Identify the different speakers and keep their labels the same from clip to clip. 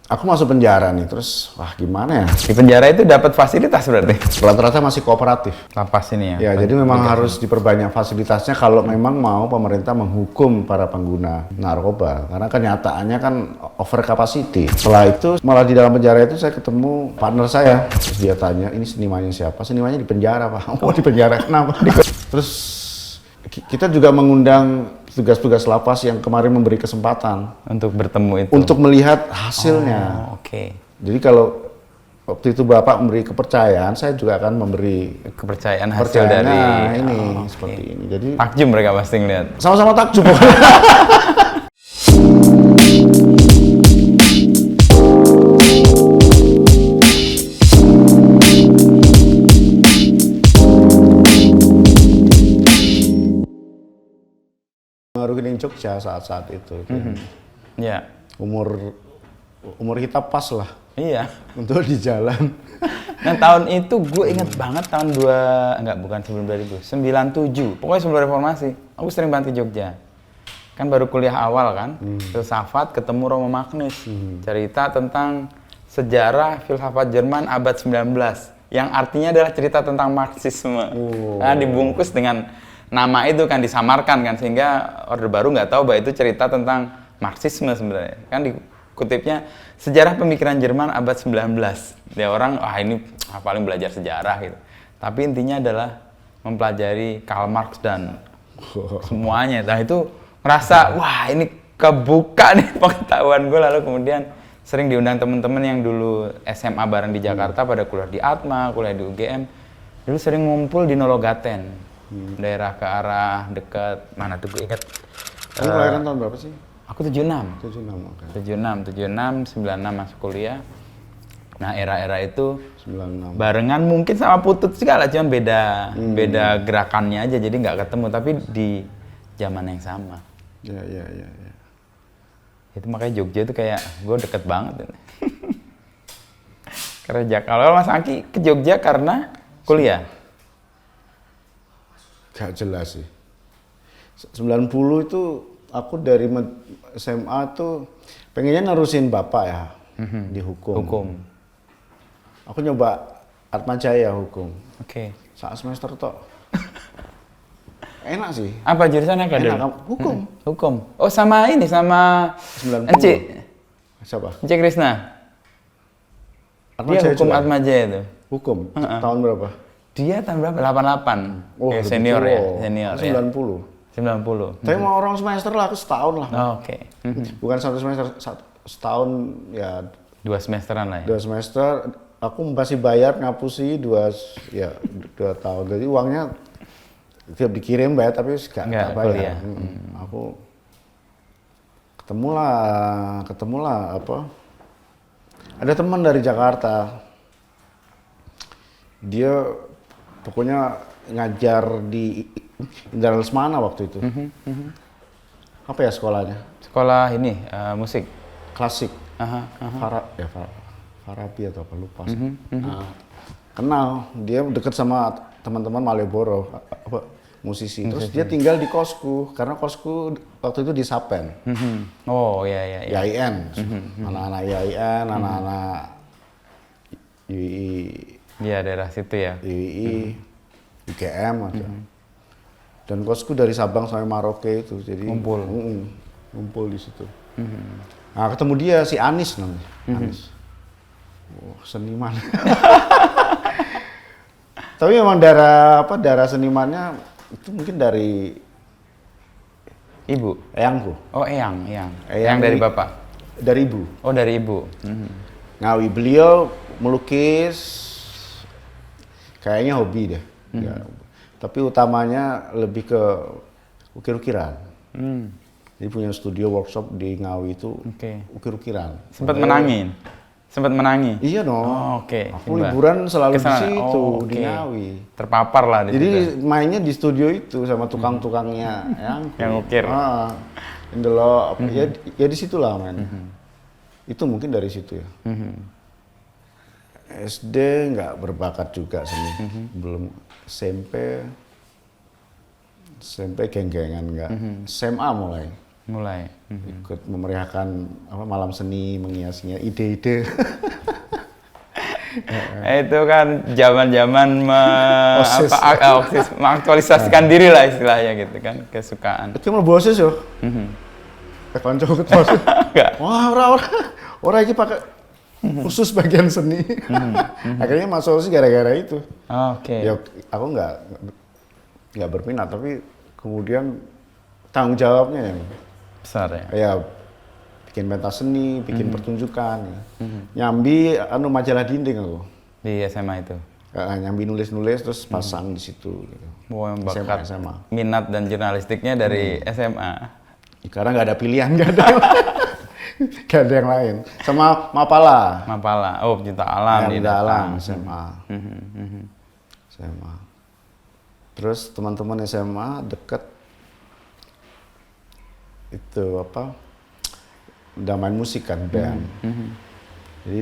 Speaker 1: aku masuk penjara nih, terus wah gimana ya?
Speaker 2: Di penjara itu dapat fasilitas berarti?
Speaker 1: Rata-rata masih kooperatif.
Speaker 2: Lapas ini ya?
Speaker 1: Ya, jadi memang harus diperbanyak fasilitasnya kalau memang mau pemerintah menghukum para pengguna narkoba. Karena kenyataannya kan over capacity. Setelah itu, malah di dalam penjara itu saya ketemu partner saya. Terus dia tanya, ini senimannya siapa? Senimannya di penjara, Pak. Oh, di penjara, kenapa? Terus kita juga mengundang tugas-tugas lapas yang kemarin memberi kesempatan
Speaker 2: untuk bertemu itu?
Speaker 1: Untuk melihat hasilnya.
Speaker 2: Oh, oke.
Speaker 1: Jadi kalau waktu itu Bapak memberi kepercayaan, saya juga akan memberi
Speaker 2: kepercayaan hasil dari
Speaker 1: ini seperti ini. Jadi
Speaker 2: takjub mereka pasti ngeliat.
Speaker 1: Sama-sama takjub. Ngaruhin Jogja saat-saat itu.
Speaker 2: Ya.
Speaker 1: Umur kita pas lah.
Speaker 2: Iya.
Speaker 1: Untuk di jalan.
Speaker 2: Nah tahun itu gue inget banget tahun bukan sebelum 2000, 97. Pokoknya sebelum reformasi. Aku sering banget ke Jogja. Kan baru kuliah awal kan. Filsafat ketemu Romo Magnis. Cerita tentang sejarah filsafat Jerman abad 19. Yang artinya adalah cerita tentang Marxisme. Nah, dibungkus dengan nama itu kan, disamarkan kan, sehingga Orde Baru nggak tahu bahwa itu cerita tentang Marxisme sebenarnya. Kan dikutipnya sejarah pemikiran Jerman abad 19. Dia orang, ini paling belajar sejarah gitu. Tapi intinya adalah mempelajari Karl Marx dan semuanya. Nah itu ngerasa, wah ini kebuka nih pengetahuan gue. Lalu kemudian sering diundang teman-teman yang dulu SMA bareng di Jakarta, pada kuliah di Atma, kuliah di UGM. Dulu sering ngumpul di Nologaten. Daerah ke arah dekat mana tuh gue ingat.
Speaker 1: Kamu kelahiran tahun berapa sih?
Speaker 2: Aku 76.
Speaker 1: 76, oke.
Speaker 2: 76, 96 masuk kuliah. Nah era-era itu
Speaker 1: 96.
Speaker 2: barengan mungkin sama Putut segala, cuman beda gerakannya aja, jadi nggak ketemu tapi di zaman yang sama.
Speaker 1: Ya.
Speaker 2: Itu makanya Jogja itu kayak gue deket banget. Karena kalau Mas Angki ke Jogja karena kuliah?
Speaker 1: Gak jelas sih. 90 itu aku dari SMA tuh pengennya nerusin bapak ya di hukum. Aku nyoba Atmajaya hukum.
Speaker 2: Oke.
Speaker 1: Saat semester tok. Enak sih.
Speaker 2: Apa jurusannya Kak?
Speaker 1: Enak, hukum.
Speaker 2: Hukum. Oh sama ini, sama
Speaker 1: 90.
Speaker 2: Ence.
Speaker 1: Siapa?
Speaker 2: Ence Krisna. Dia hukum Atmajaya itu.
Speaker 1: Hukum. Tahun berapa?
Speaker 2: Dia tahun berapa? 88.
Speaker 1: Oh,
Speaker 2: senior ya, senior
Speaker 1: 90.
Speaker 2: Ya. 90.
Speaker 1: Tapi mau orang semester lah, aku setahun lah.
Speaker 2: Oh, oke.
Speaker 1: Bukan satu semester, setahun ya.
Speaker 2: 2 semesteran lah ya.
Speaker 1: 2 semester, aku masih bayar ngapusi 2 tahun. Jadi uangnya tiap dikirim bayar, tapi nggak bayar. Aku ketemulah apa? Ada teman dari Jakarta. Dia pokoknya ngajar di Indra Lesmana waktu itu. Apa ya sekolahnya?
Speaker 2: Sekolah ini musik
Speaker 1: klasik. Farabi atau apa lupa. Nah, kenal, dia deket sama teman-teman Malioboro, musisi. Terus dia tinggal di kosku, karena kosku waktu itu di Sapen.
Speaker 2: Oh iya.
Speaker 1: YIN, anak-anak YIN, anak-anak UI.
Speaker 2: Iya daerah situ ya.
Speaker 1: UI, UGM aja. Dan kosku dari Sabang sampai Maroke itu, jadi ngumpul di situ. Nah ketemu dia si Anis namanya, Anis. Seniman. Tapi memang darah senimannya itu mungkin dari
Speaker 2: ibu,
Speaker 1: eyangku.
Speaker 2: Oh eyang dari bapak.
Speaker 1: Dari ibu.
Speaker 2: Oh dari ibu.
Speaker 1: Ngawi, beliau melukis. Kayaknya hobi deh. Ya. Tapi utamanya lebih ke ukir-ukiran. Jadi punya studio workshop di Ngawi itu ukir-ukiran.
Speaker 2: Sempat menangi?
Speaker 1: Iya dong.
Speaker 2: Oh, oke.
Speaker 1: Aku liburan selalu di situ, di Ngawi.
Speaker 2: Terpapar lah di situ.
Speaker 1: Jadi mainnya di studio itu sama tukang-tukangnya
Speaker 2: yang ukir.
Speaker 1: Indelok, ya di situlah main. Itu mungkin dari situ ya. SD nggak berbakat juga seni, belum. SMP geng-gengan nggak. SMA mulai.
Speaker 2: Mulai.
Speaker 1: ikut memeriahkan apa malam seni, menghiasinya, ide-ide.
Speaker 2: Itu kan zaman-zaman
Speaker 1: OSIS.
Speaker 2: mengaktualisasikan diri lah istilahnya gitu kan, kesukaan.
Speaker 1: Itu mlebu OSIS yo. Kanca ketua.
Speaker 2: Enggak.
Speaker 1: Wah, ora iki pakai khusus bagian seni. Akhirnya masuk OSIS gara-gara itu.
Speaker 2: Oke.
Speaker 1: Ya aku nggak berminat, tapi kemudian tanggung jawabnya yang
Speaker 2: Besar ya.
Speaker 1: kayak bikin pentas seni, bikin pertunjukan, ya. Nyambi majalah dinding aku.
Speaker 2: Di SMA itu.
Speaker 1: Nyambi nulis-nulis terus pasang di situ. Gitu.
Speaker 2: Wah, yang bakat
Speaker 1: SMA.
Speaker 2: minat dan jurnalistiknya dari SMA.
Speaker 1: Karena nggak ada pilihan, nggak ada, nggak ada yang lain. Sama Mapala.
Speaker 2: Mapala, oh Pecinta Alam di
Speaker 1: Pecinta Alam,
Speaker 2: datang.
Speaker 1: SMA. SMA. Terus teman-teman SMA deket itu apa? Udah main musik kan, band. Jadi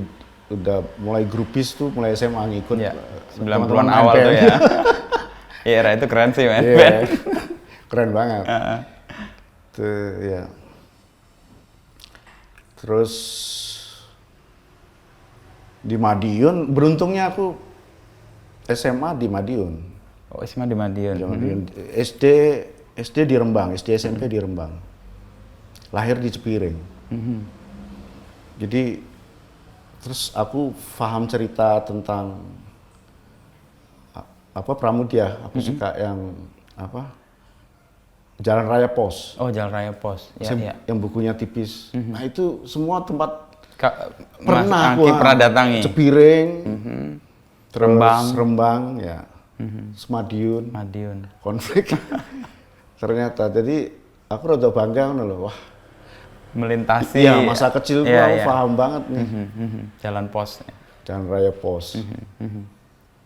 Speaker 1: udah mulai grupis tuh, mulai SMA ngikut.
Speaker 2: Ya,
Speaker 1: teman-teman
Speaker 2: 90-an
Speaker 1: main
Speaker 2: awal
Speaker 1: band.
Speaker 2: tuh ya. Iya, era itu keren sih men.
Speaker 1: Iya. Keren banget. Tuh, ya. Terus di Madiun, beruntungnya aku SMA di Madiun.
Speaker 2: Oh, SMA di Madiun.
Speaker 1: SD di Rembang, SD SMP di Rembang. Lahir di Cepiring. Jadi terus aku paham cerita tentang apa Pramudia, aku suka yang apa Jalan Raya Pos.
Speaker 2: Oh, Jalan Raya Pos. Ya, ya.
Speaker 1: Yang bukunya tipis. Nah itu semua tempat
Speaker 2: Mas
Speaker 1: pernah
Speaker 2: Angki
Speaker 1: gua
Speaker 2: pernah datangi.
Speaker 1: Cepiring, terus
Speaker 2: Rembang.
Speaker 1: Rembang, ya, Semadiun,
Speaker 2: Madiun.
Speaker 1: konflik. Ternyata, jadi aku rada bangga loh, wah.
Speaker 2: Melintasi.
Speaker 1: Iya, masa kecilku
Speaker 2: Iya,
Speaker 1: aku
Speaker 2: iya.
Speaker 1: paham banget nih.
Speaker 2: Jalan Pos.
Speaker 1: Jalan Raya Pos.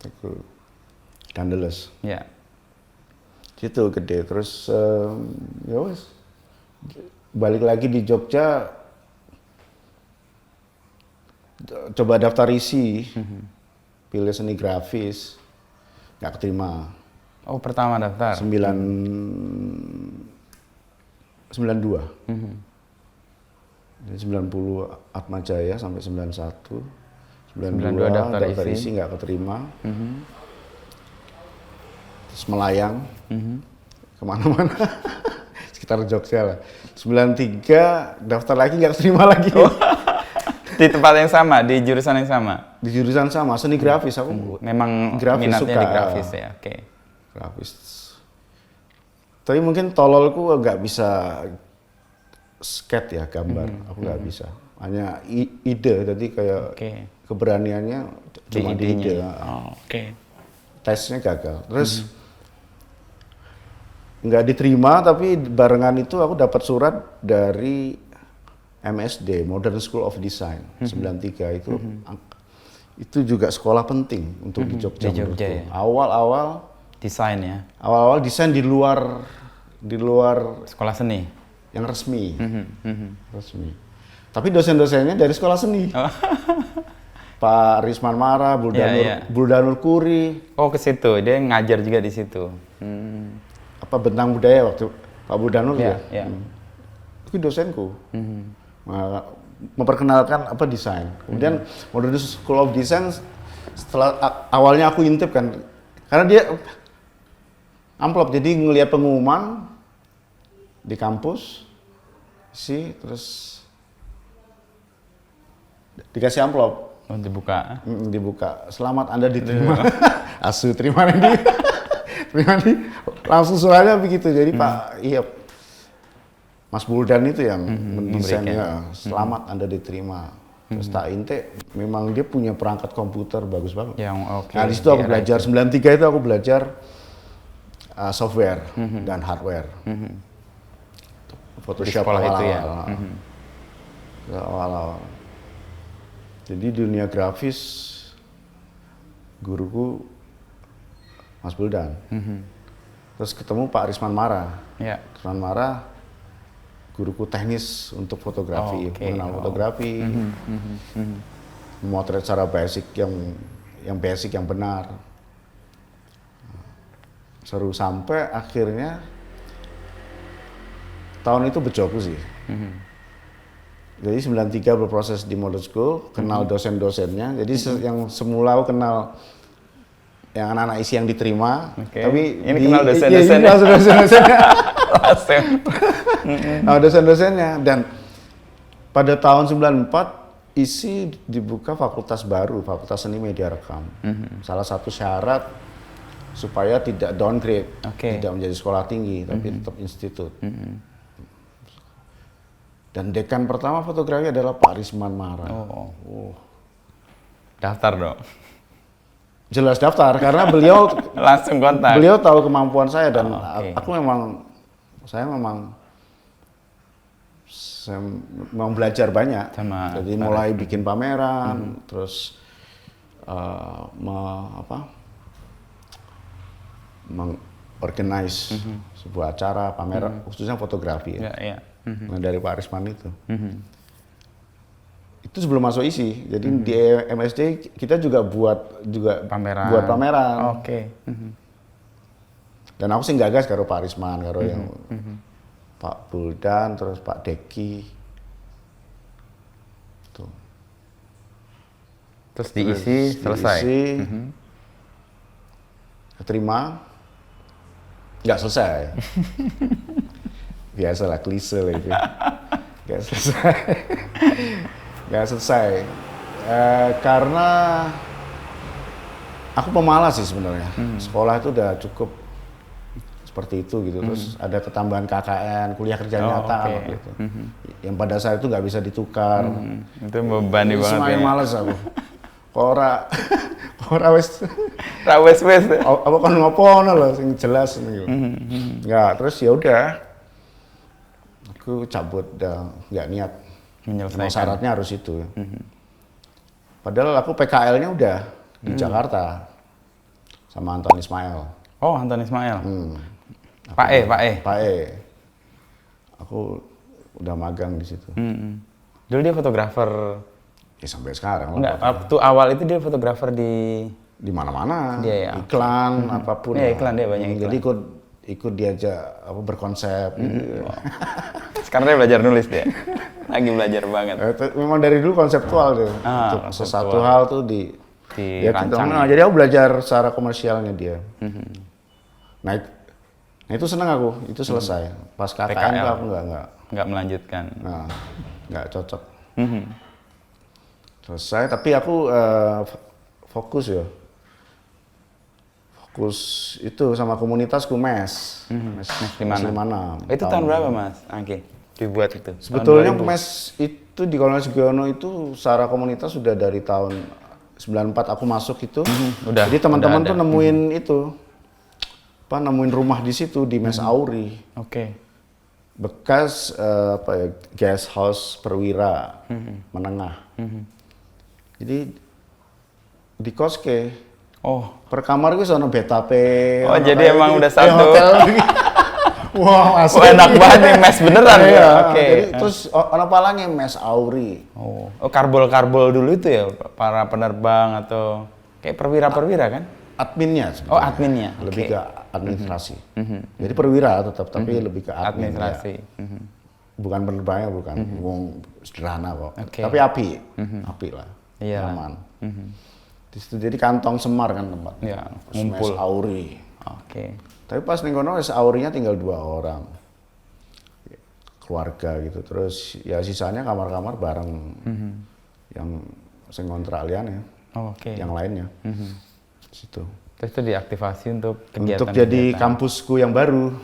Speaker 1: Itu Kandeles.
Speaker 2: Ya.
Speaker 1: Gitu gede. Terus ya wes balik lagi di Jogja, coba daftar isi, pilih seni grafis, nggak keterima.
Speaker 2: Oh, pertama daftar.
Speaker 1: 92. Jadi 90 Atmajaya sampai 91. 92 daftar isi nggak keterima. Terus melayang kemana-mana. Sekitar Jogja lah. 93 daftar lagi nggak keterima lagi.
Speaker 2: Di tempat yang sama, di jurusan yang sama.
Speaker 1: Di jurusan sama, seni grafis aku.
Speaker 2: Memang
Speaker 1: Grafis
Speaker 2: minatnya
Speaker 1: suka.
Speaker 2: di grafis ya. Oke.
Speaker 1: Grafis. Tapi mungkin tololku nggak bisa skate ya, gambar. Aku nggak bisa. Hanya ide, jadi kayak keberaniannya cuma di ide.
Speaker 2: Oh, oke.
Speaker 1: Tesnya gagal. Terus nggak diterima, tapi barengan itu aku dapat surat dari MSD, Modern School of Design, 93 itu. Itu juga sekolah penting untuk di Jogja.
Speaker 2: Di Jogja ya.
Speaker 1: Awal-awal
Speaker 2: Desain ya.
Speaker 1: Awal-awal desain di luar
Speaker 2: Sekolah seni.
Speaker 1: yang resmi. Resmi. Tapi dosen-dosennya dari sekolah seni.
Speaker 2: Oh.
Speaker 1: Pak Risman Mara, Buldanur Kuri.
Speaker 2: Oh, ke situ. Dia ngajar juga di situ.
Speaker 1: Apa Bentang Budaya waktu Pak Buldanur ya?
Speaker 2: Iya.
Speaker 1: Itu dosenku. Memperkenalkan apa desain. Kemudian Modern School of Design setelah awalnya aku intip kan, karena dia amplop, jadi ngelihat pengumuman di kampus terus dikasih amplop.
Speaker 2: Oh, dibuka.
Speaker 1: Dibuka. Selamat Anda diterima. Asu terima nih. Terima nih. Langsung suaranya begitu. Jadi Pak, iya Mas Buldan itu yang mendesainnya. Selamat Anda diterima. Terus tak intip, memang dia punya perangkat komputer bagus banget. Nah di situ aku belajar, 93 itu aku belajar software dan hardware. Photoshop awal-awal. Awal-awal. Jadi dunia grafis, guruku Mas Buldan. Terus ketemu Pak Risman Mara. Risman Mara, guruku teknis untuk fotografi, mengenal fotografi, memotret secara basic yang basic yang benar. Seru sampai akhirnya tahun itu bejoku sih. Jadi 93 berproses di model school, kenal dosen-dosennya. Jadi yang semula aku kenal yang anak-anak isi yang diterima, tapi
Speaker 2: ini kenal dosen-dosennya.
Speaker 1: Kenal dosen-dosennya.
Speaker 2: Langsung.
Speaker 1: Nah, dosen-dosennya. Dan pada tahun 94 isi dibuka fakultas baru, Fakultas Seni Media Rekam. Salah satu syarat supaya tidak downgrade, tidak menjadi sekolah tinggi, tapi tetap institut. Dan dekan pertama fotografi adalah Pak Risman Mara.
Speaker 2: Daftar dong.
Speaker 1: Jelas daftar karena beliau
Speaker 2: Langsung kontak.
Speaker 1: Beliau tahu kemampuan saya dan saya memang mau belajar banyak. Jadi mulai bikin pameran, terus mengorganize sebuah acara pameran khususnya fotografi ya. Nah, dari Pak Risman itu. Itu sebelum masuk isi. Jadi di MSD kita juga buat pameran. Dan aku sih gagas karo Pak Risman, karo yang Pak Buldan, terus Pak Deki. Tuh.
Speaker 2: Terus diisi, selesai.
Speaker 1: Terima. Nggak selesai. Biasalah klise lah itu. Nggak selesai. Nggak selesai. Karena aku pemalas sih sebenarnya. Sekolah itu udah cukup seperti itu gitu. Terus ada ketambahan KKN, kuliah kerja nyata gitu. Yang pada saat itu nggak bisa ditukar.
Speaker 2: Itu membebani banget.
Speaker 1: Semakin males aku. Ora wes apa kan ngopono lho sing jelas gitu. Enggak, terus ya udah. Aku cabut dah, nggak niat.
Speaker 2: Menyelesaikan.
Speaker 1: Syaratnya harus itu. Padahal aku PKL-nya udah di Jakarta sama Anton Ismail.
Speaker 2: Oh, Anton Ismail. Pak E.
Speaker 1: Aku udah magang di situ.
Speaker 2: Dulu dia fotografer.
Speaker 1: Ya sampai sekarang.
Speaker 2: Enggak, waktu awal itu dia fotografer di
Speaker 1: mana-mana.
Speaker 2: Dia ya.
Speaker 1: Iklan apapun.
Speaker 2: Iya, iklan dia banyak iklan.
Speaker 1: Jadi ikut diajak berkonsep gitu.
Speaker 2: Sekarang dia belajar nulis dia. Lagi belajar banget.
Speaker 1: Memang dari dulu konseptual tuh. Untuk sesuatu hal tuh
Speaker 2: dirancang.
Speaker 1: Nah, jadi aku belajar secara komersialnya dia. Nah, itu seneng aku, itu selesai. Pas KKN tuh aku
Speaker 2: nggak melanjutkan.
Speaker 1: Nah, nggak cocok. Selesai, tapi aku fokus itu sama komunitasku mes 56.
Speaker 2: Itu tahun berapa Mas Angki dibuat itu?
Speaker 1: Sebetulnya mes itu di Kolonel Sugiono itu secara komunitas sudah dari tahun 94 aku masuk itu. Jadi teman-teman tuh nemuin itu nemuin rumah di situ di Mes Auri. Bekas guest house perwira menengah. Jadi di koske. Per kamar gue sono betape.
Speaker 2: Jadi emang udah satu.
Speaker 1: Wah,
Speaker 2: enak banget nih mes beneran ya.
Speaker 1: Jadi terus ono palangnya Mes Auri.
Speaker 2: Karbol dulu itu ya para penerbang atau kayak perwira-perwira kan?
Speaker 1: Adminnya sebetulnya.
Speaker 2: Adminnya.
Speaker 1: Lebih ke administrasi. Jadi perwira tetap tapi lebih ke
Speaker 2: administrasi.
Speaker 1: Bukan penerbangnya, bukan. Sederhana kok. Tapi api lah. Aman. Di situ jadi kantong Semar kan tempat.
Speaker 2: Ngumpul.
Speaker 1: Mes Auri. Tapi pas ning kono Mes Aurinya tinggal 2 orang. Keluarga gitu. Terus ya sisanya kamar-kamar bareng. Yang sing ngontrak liyane. Yang lainnya. Situ.
Speaker 2: Terus itu diaktifasi untuk kegiatan.
Speaker 1: Untuk jadi kampusku yang baru.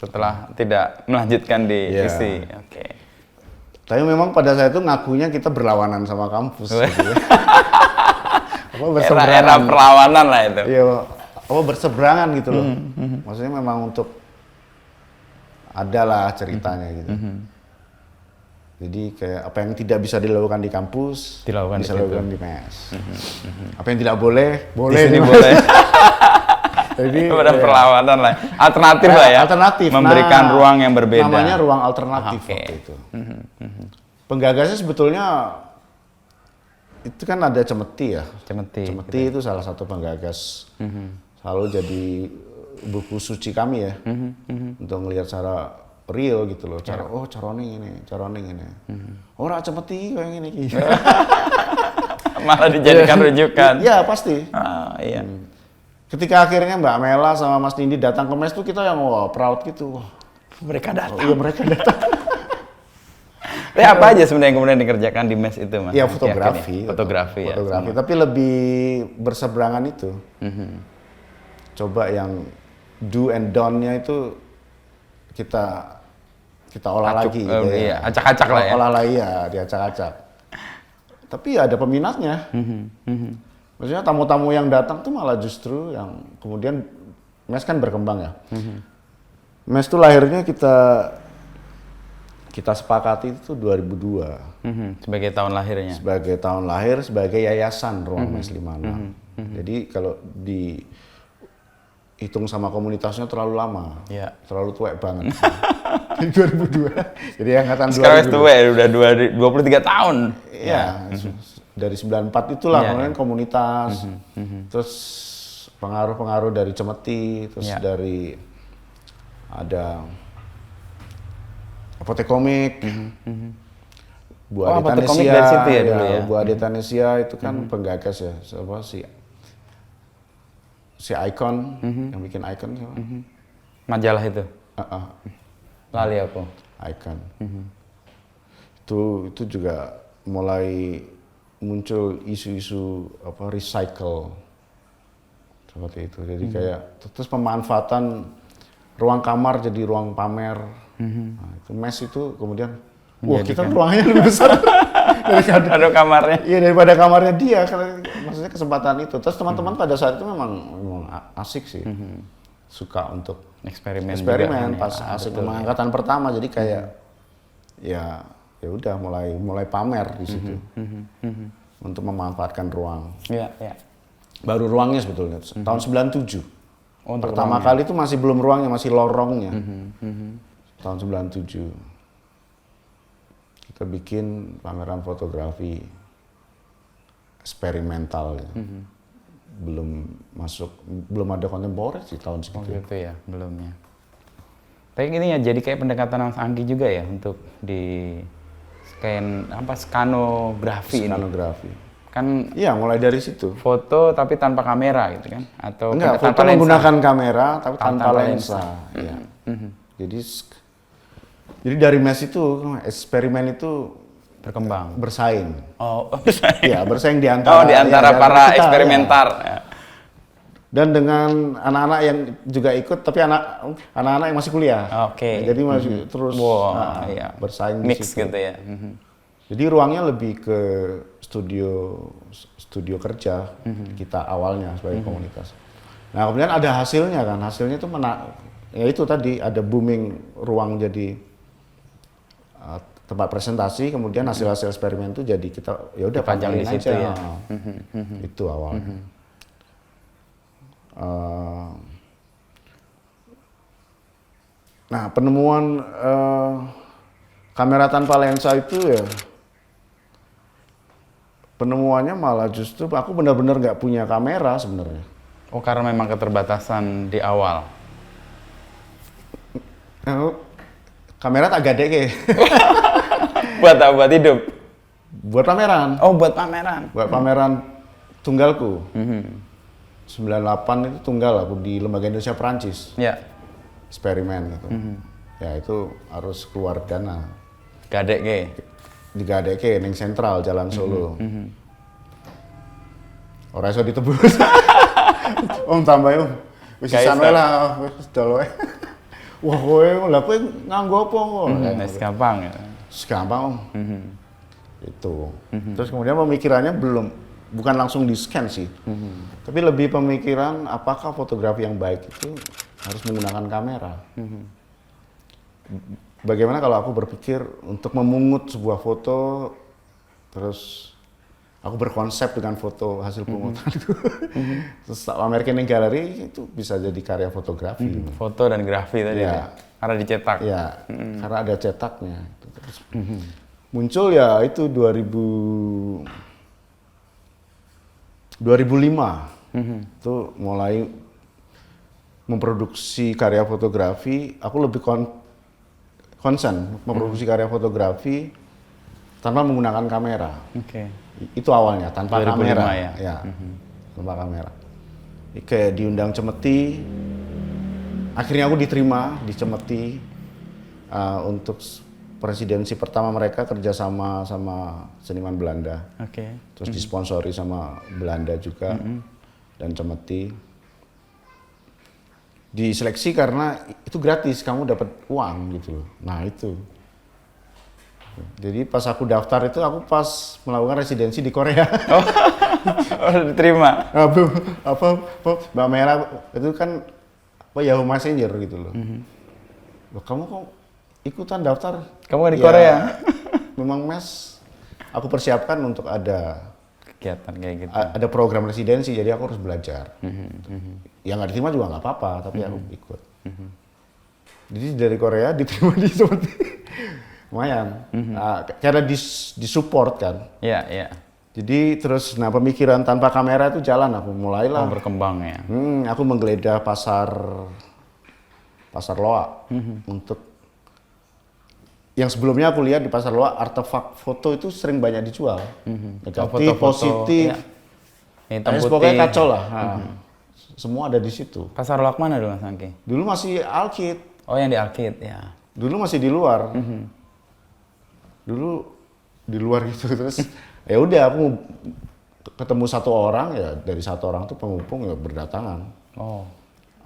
Speaker 2: Setelah tidak melanjutkan di isi.
Speaker 1: Tapi memang pada saat itu ngakunya kita berlawanan sama kampus. Gitu ya.
Speaker 2: Era perlawanan lah itu.
Speaker 1: Iya, berseberangan gitu loh. Maksudnya memang untuk adalah ceritanya gitu. Jadi kayak apa yang tidak bisa dilakukan di kampus, bisa dilakukan di mes. Apa yang tidak boleh,
Speaker 2: di sini boleh. Jadi ada perlawanan lah. Alternatif lah ya.
Speaker 1: Alternatif.
Speaker 2: Memberikan ruang yang berbeda.
Speaker 1: Namanya ruang alternatif waktu itu. Penggagasnya sebetulnya itu kan ada Cemeti ya. Cemeti itu salah satu penggagas. Selalu jadi buku suci kami ya. Untuk melihat secara real gitu loh. Cara oh caroning ini. Ora cepeti kayak ngene iki.
Speaker 2: Malah dijadikan rujukan.
Speaker 1: Iya, pasti.
Speaker 2: Iya.
Speaker 1: Ketika akhirnya Mbak Mela sama Mas Nindi datang ke mes tuh kita yang wah proud gitu. Wah,
Speaker 2: Mereka datang.
Speaker 1: iya mereka datang.
Speaker 2: Apa aja sebenarnya yang kemudian dikerjakan di mes itu, Mas?
Speaker 1: Iya fotografi.
Speaker 2: Fotografi ya.
Speaker 1: Fotografi, tapi lebih berseberangan itu. Coba yang do and don't-nya itu kita olah lagi gitu
Speaker 2: iya, acak-acak lah ya.
Speaker 1: Olah lagi ya, diacak-acak. Tapi ada peminatnya. Maksudnya tamu-tamu yang datang tuh malah justru yang kemudian mes kan berkembang ya. Mes tuh lahirnya kita sepakati itu 2002.
Speaker 2: Sebagai tahun lahirnya.
Speaker 1: Sebagai tahun lahir, sebagai yayasan Ruang Mes 56. Jadi kalau dihitung sama komunitasnya terlalu lama.
Speaker 2: Iya.
Speaker 1: Terlalu tua banget. Di 2002. Jadi angkatan 2002.
Speaker 2: Sekarang tua ya, udah 23 tahun.
Speaker 1: Iya. Dari 94 itulah
Speaker 2: Iya,
Speaker 1: kemudian komunitas. Terus pengaruh-pengaruh dari Cemeti, terus dari ada Apotek Komik. Bu Adita
Speaker 2: Apotek Komik
Speaker 1: Nesia,
Speaker 2: dari situ ya dulu ya.
Speaker 1: Bu Adita Nesia itu kan penggagas ya, siapa si Icon yang bikin Icon siapa?
Speaker 2: Majalah itu. Lali aku.
Speaker 1: Icon. Itu juga mulai muncul isu-isu apa recycle seperti itu. Jadi kayak terus pemanfaatan ruang kamar jadi ruang pamer. Nah, itu mes itu kemudian wah kita ruangannya lebih besar
Speaker 2: Ada kamarnya.
Speaker 1: iya daripada kamarnya dia karena maksudnya kesempatan itu. Terus teman-teman pada saat itu memang asik sih. Suka untuk
Speaker 2: eksperimen juga,
Speaker 1: pas asik memang angkatan pertama jadi kayak ya udah mulai pamer di situ. Untuk memanfaatkan ruang.
Speaker 2: Iya, iya.
Speaker 1: Baru ruangnya sebetulnya tahun 97.
Speaker 2: Untuk
Speaker 1: pertama kali itu masih belum ruangnya, masih lorongnya. Tahun 97. Kita bikin pameran fotografi eksperimental ya. Belum ada kontemporer sih tahun segitu.
Speaker 2: Gitu ya, belumnya. Tapi ini ya jadi kayak pendekatan Mas Anggi juga ya untuk di skanografi ini.
Speaker 1: Skanografi.
Speaker 2: Kan
Speaker 1: iya, mulai dari situ.
Speaker 2: foto tapi tanpa kamera gitu kan? Atau
Speaker 1: Enggak,
Speaker 2: tanpa
Speaker 1: foto
Speaker 2: lensa?
Speaker 1: menggunakan kamera tapi tanpa lensa.
Speaker 2: lensa.
Speaker 1: Iya. Jadi dari mes itu eksperimen itu
Speaker 2: Berkembang.
Speaker 1: bersaing.
Speaker 2: Oh,
Speaker 1: Iya, bersaing di antara
Speaker 2: di antara
Speaker 1: ya,
Speaker 2: para
Speaker 1: kita,
Speaker 2: eksperimenter.
Speaker 1: ya. Dan dengan anak-anak yang juga ikut, tapi anak-anak yang masih kuliah.
Speaker 2: Oke.
Speaker 1: Jadi masih terus
Speaker 2: iya.
Speaker 1: bersaing di
Speaker 2: Mix
Speaker 1: situ.
Speaker 2: gitu ya.
Speaker 1: Jadi ruangnya lebih ke studio kerja kita awalnya sebagai komunitas. Nah kemudian ada hasilnya kan, hasilnya itu ya itu tadi ada booming ruang jadi tempat presentasi, kemudian hasil-hasil eksperimen itu jadi kita ya udah
Speaker 2: Dipajang di situ ya.
Speaker 1: Itu awalnya. Nah penemuan kamera tanpa lensa itu ya penemuannya malah justru aku benar-benar nggak punya kamera sebenarnya.
Speaker 2: Oh, karena memang keterbatasan di awal.
Speaker 1: Kamera tak gede ke.
Speaker 2: Buat apa? Buat hidup?
Speaker 1: Buat pameran.
Speaker 2: Oh, buat pameran.
Speaker 1: Buat pameran tunggalku. 98 itu tunggal aku di Lembaga Indonesia Perancis.
Speaker 2: Ya.
Speaker 1: Eksperimen gitu. Ya itu harus keluar dana.
Speaker 2: Gadek ke.
Speaker 1: Digadeke ning sentral Jalan Solo. Ora iso ditebus. Om tambah om. Wis sisan wae lah, wis dol wae. Wah, kowe lha kowe nganggo apa kok?
Speaker 2: Wis gampang ya.
Speaker 1: Gampang om. Itu. Terus kemudian pemikirannya bukan langsung di scan sih. Tapi lebih pemikiran apakah fotografi yang baik itu harus menggunakan kamera. Bagaimana kalau aku berpikir untuk memungut sebuah foto, terus aku berkonsep dengan foto hasil pungutan itu, terus tak pamerkan di galeri itu bisa jadi karya fotografi.
Speaker 2: Foto dan grafi tadi ya. Karena dicetak.
Speaker 1: Ya, karena ada cetaknya. Terus muncul ya itu 2005, itu mulai memproduksi karya fotografi. Aku lebih konsen memproduksi karya fotografi tanpa menggunakan kamera.
Speaker 2: Oke.
Speaker 1: Itu awalnya tanpa
Speaker 2: 2005
Speaker 1: kamera.
Speaker 2: ya?
Speaker 1: Tanpa kamera. Kayak diundang Cemeti, akhirnya aku diterima di Cemeti untuk presidensi pertama mereka kerjasama sama seniman Belanda.
Speaker 2: Oke.
Speaker 1: Terus disponsori sama Belanda juga dan Cemeti. Diseleksi karena itu gratis, kamu dapat uang gitu loh. Nah itu. Jadi pas aku daftar itu aku pas melakukan residensi di Korea.
Speaker 2: Oh, diterima.
Speaker 1: Mbak Mera itu kan Yahoo Messenger gitu loh. Loh, kamu kok ikutan daftar?
Speaker 2: Kamu di Korea?
Speaker 1: Memang aku persiapkan untuk ada
Speaker 2: Kegiatan kayak gitu.
Speaker 1: ada program residensi, jadi aku harus belajar. Yang nggak diterima juga nggak apa-apa, tapi aku ikut. Jadi dari Korea diterima di seperti lumayan. Karena disupport kan.
Speaker 2: Iya, iya.
Speaker 1: Jadi terus, pemikiran tanpa kamera itu jalan, aku mulailah.
Speaker 2: Berkembang ya.
Speaker 1: Aku menggeledah pasar Loa untuk yang sebelumnya aku lihat di pasar Loa, artefak foto itu sering banyak dijual. Negatif,
Speaker 2: Foto-foto,
Speaker 1: positif,
Speaker 2: ya. Hitam putih.
Speaker 1: pokoknya kacau lah. Semua ada di situ.
Speaker 2: Pasar Loak mana dulu Mas Angki?
Speaker 1: Dulu masih Alkit,
Speaker 2: Oh, yang di Alkit ya.
Speaker 1: dulu masih di luar. Dulu di luar gitu, terus ya udah aku ketemu satu orang, ya dari satu orang tuh penghubung ya berdatangan.
Speaker 2: Oh,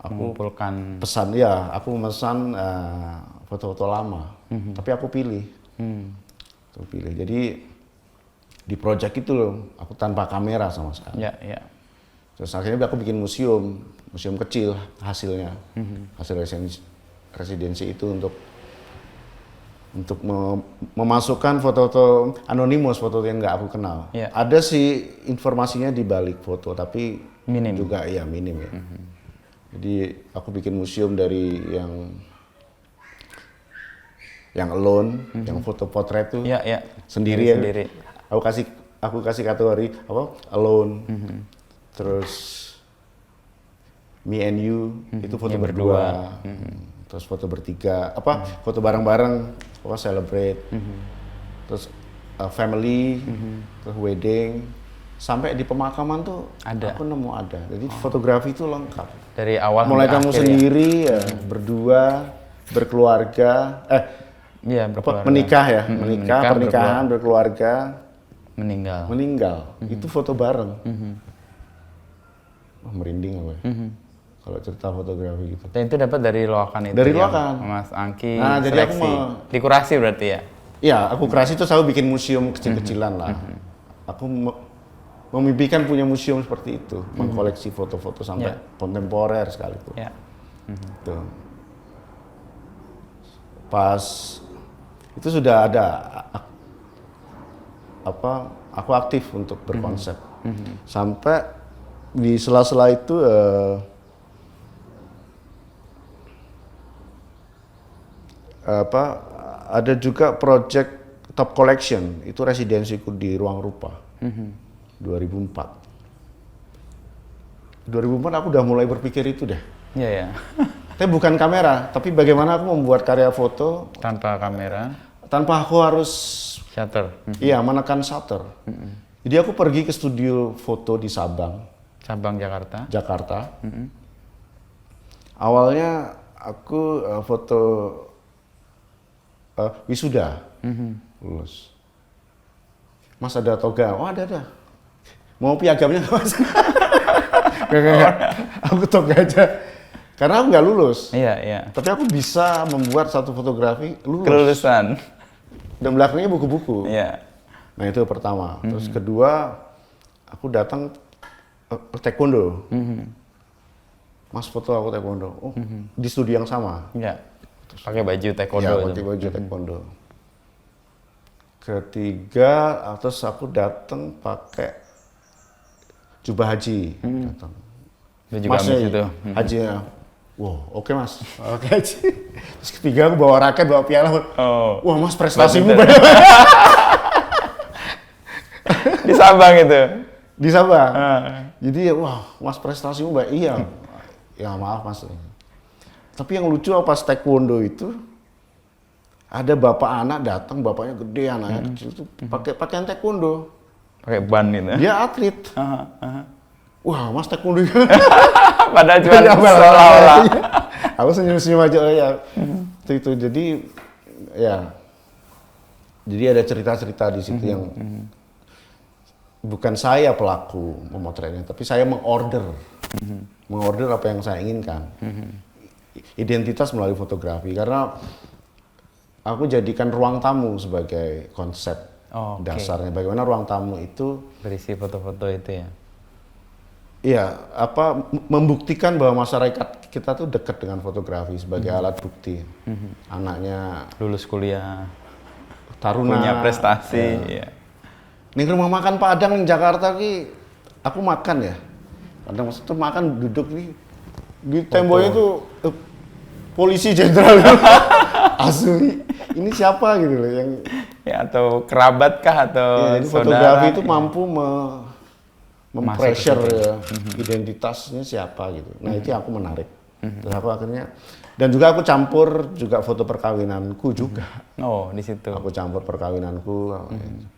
Speaker 2: aku mengumpulkan.
Speaker 1: Pesan ya, aku memesan foto-foto lama, tapi aku pilih. Aku pilih. Jadi di project itu loh, aku tanpa kamera sama sekali.
Speaker 2: Ya, ya.
Speaker 1: Terus akhirnya aku bikin museum kecil hasilnya, hasil residensi itu untuk memasukkan foto-foto anonimus, foto yang nggak aku kenal.
Speaker 2: Ya.
Speaker 1: Ada sih informasinya di balik foto, tapi
Speaker 2: Minim.
Speaker 1: juga ya minim ya. Jadi aku bikin museum dari yang alone, yang foto potret tuh
Speaker 2: Ya, ya.
Speaker 1: sendiri ya.
Speaker 2: Sendiri.
Speaker 1: Aku kasih kategori apa? Alone. Terus me and you itu foto
Speaker 2: Yang
Speaker 1: berdua. Terus foto bertiga, foto bareng-bareng, celebrate. Terus family, terus wedding, sampai di pemakaman tuh
Speaker 2: Ada.
Speaker 1: aku nemu ada. Jadi fotografi itu lengkap.
Speaker 2: Dari awal
Speaker 1: Mulai
Speaker 2: sampai
Speaker 1: kamu
Speaker 2: akhir
Speaker 1: sendiri ya, berdua, berkeluarga,
Speaker 2: ya, berkeluarga.
Speaker 1: menikah ya,
Speaker 2: Menikah,
Speaker 1: pernikahan, berkeluarga,
Speaker 2: meninggal.
Speaker 1: itu foto bareng. Wah, merinding aku ya. Kalau cerita fotografi gitu.
Speaker 2: Dan itu dapat dari Loakan itu.
Speaker 1: Dari
Speaker 2: yang
Speaker 1: Loakan.
Speaker 2: Mas Angki
Speaker 1: Nah, jadi aku
Speaker 2: seleksi. Dikurasi berarti ya?
Speaker 1: Iya, aku kreasi itu selalu bikin museum kecil-kecilan lah. Aku memimpikan punya museum seperti itu, mengkoleksi foto-foto sampai kontemporer sekalipun.
Speaker 2: Ya.
Speaker 1: Tuh. Pas itu sudah ada aku aktif untuk berkonsep. Sampai di sela-sela itu ada juga project Top Collection, itu residensiku di Ruang Rupa. 2004 aku udah mulai berpikir itu deh.
Speaker 2: Iya, ya.
Speaker 1: Tapi bukan kamera, tapi bagaimana aku membuat karya foto
Speaker 2: Tanpa kamera,
Speaker 1: tanpa aku harus
Speaker 2: shutter.
Speaker 1: menekan shutter. Jadi aku pergi ke studio foto di Sabang,
Speaker 2: Cabang Jakarta.
Speaker 1: Jakarta. Awalnya aku foto wisuda, lulus. Mas ada toga? Oh ada. Mau piagamnya nggak Mas? Nggak. Aku toga aja. Karena aku nggak lulus.
Speaker 2: Iya, iya.
Speaker 1: Tapi aku bisa membuat satu fotografi lulus.
Speaker 2: Kelulusan.
Speaker 1: Dan belakangnya buku-buku.
Speaker 2: Iya.
Speaker 1: Nah itu pertama. Terus kedua, aku datang taekwondo. Mas foto aku taekwondo. Oh, di studio yang sama.
Speaker 2: Iya. Pakai baju taekwondo.
Speaker 1: Ya,
Speaker 2: itu.
Speaker 1: pakai baju taekwondo. Ketiga, terus aku datang pakai jubah haji. Datang.
Speaker 2: Itu juga
Speaker 1: Masnya
Speaker 2: amis itu.
Speaker 1: hajinya. Wow, oke Mas. Oke haji. Terus ketiga aku bawa raket, bawa piala.
Speaker 2: Oh.
Speaker 1: Wah Mas prestasimu
Speaker 2: Badminton.
Speaker 1: banyak.
Speaker 2: Di Sabang itu.
Speaker 1: Di Sabang. Jadi wah Mas prestasimu baik. Iya. Ya maaf Mas. Tapi yang lucu pas taekwondo itu ada bapak anak datang, bapaknya gede, anaknya kecil tuh pakai pakaian taekwondo.
Speaker 2: Pakai ban itu.
Speaker 1: Dia atlet. Wah, Mas taekwondo.
Speaker 2: Padahal cuma seolah-olah.
Speaker 1: Aku senyum-senyum aja ya. Itu jadi ya. Jadi ada cerita-cerita di situ yang bukan saya pelaku memotretnya, tapi saya mengorder apa yang saya inginkan. Identitas melalui fotografi, karena aku jadikan ruang tamu sebagai konsep dasarnya. Bagaimana ruang tamu itu
Speaker 2: berisi foto-foto itu ya.
Speaker 1: Iya, membuktikan bahwa masyarakat kita tuh dekat dengan fotografi sebagai alat bukti. Anaknya
Speaker 2: lulus kuliah,
Speaker 1: taruna,
Speaker 2: punya prestasi. Ya.
Speaker 1: Nih rumah makan Padang di Jakarta ki, aku makan ya. Kadang maksud tuh makan duduk nih di temboknya tuh polisi jenderal. Asli, ini siapa gitu loh yang
Speaker 2: ya atau kerabat kah atau
Speaker 1: ya, jadi
Speaker 2: saudara.
Speaker 1: Fotografi itu mampu mempressure ya, identitasnya siapa gitu. Nah itu yang aku menarik. Terus aku akhirnya, dan juga aku campur juga foto perkawinanku juga.
Speaker 2: Oh, di situ.
Speaker 1: Aku campur perkawinanku,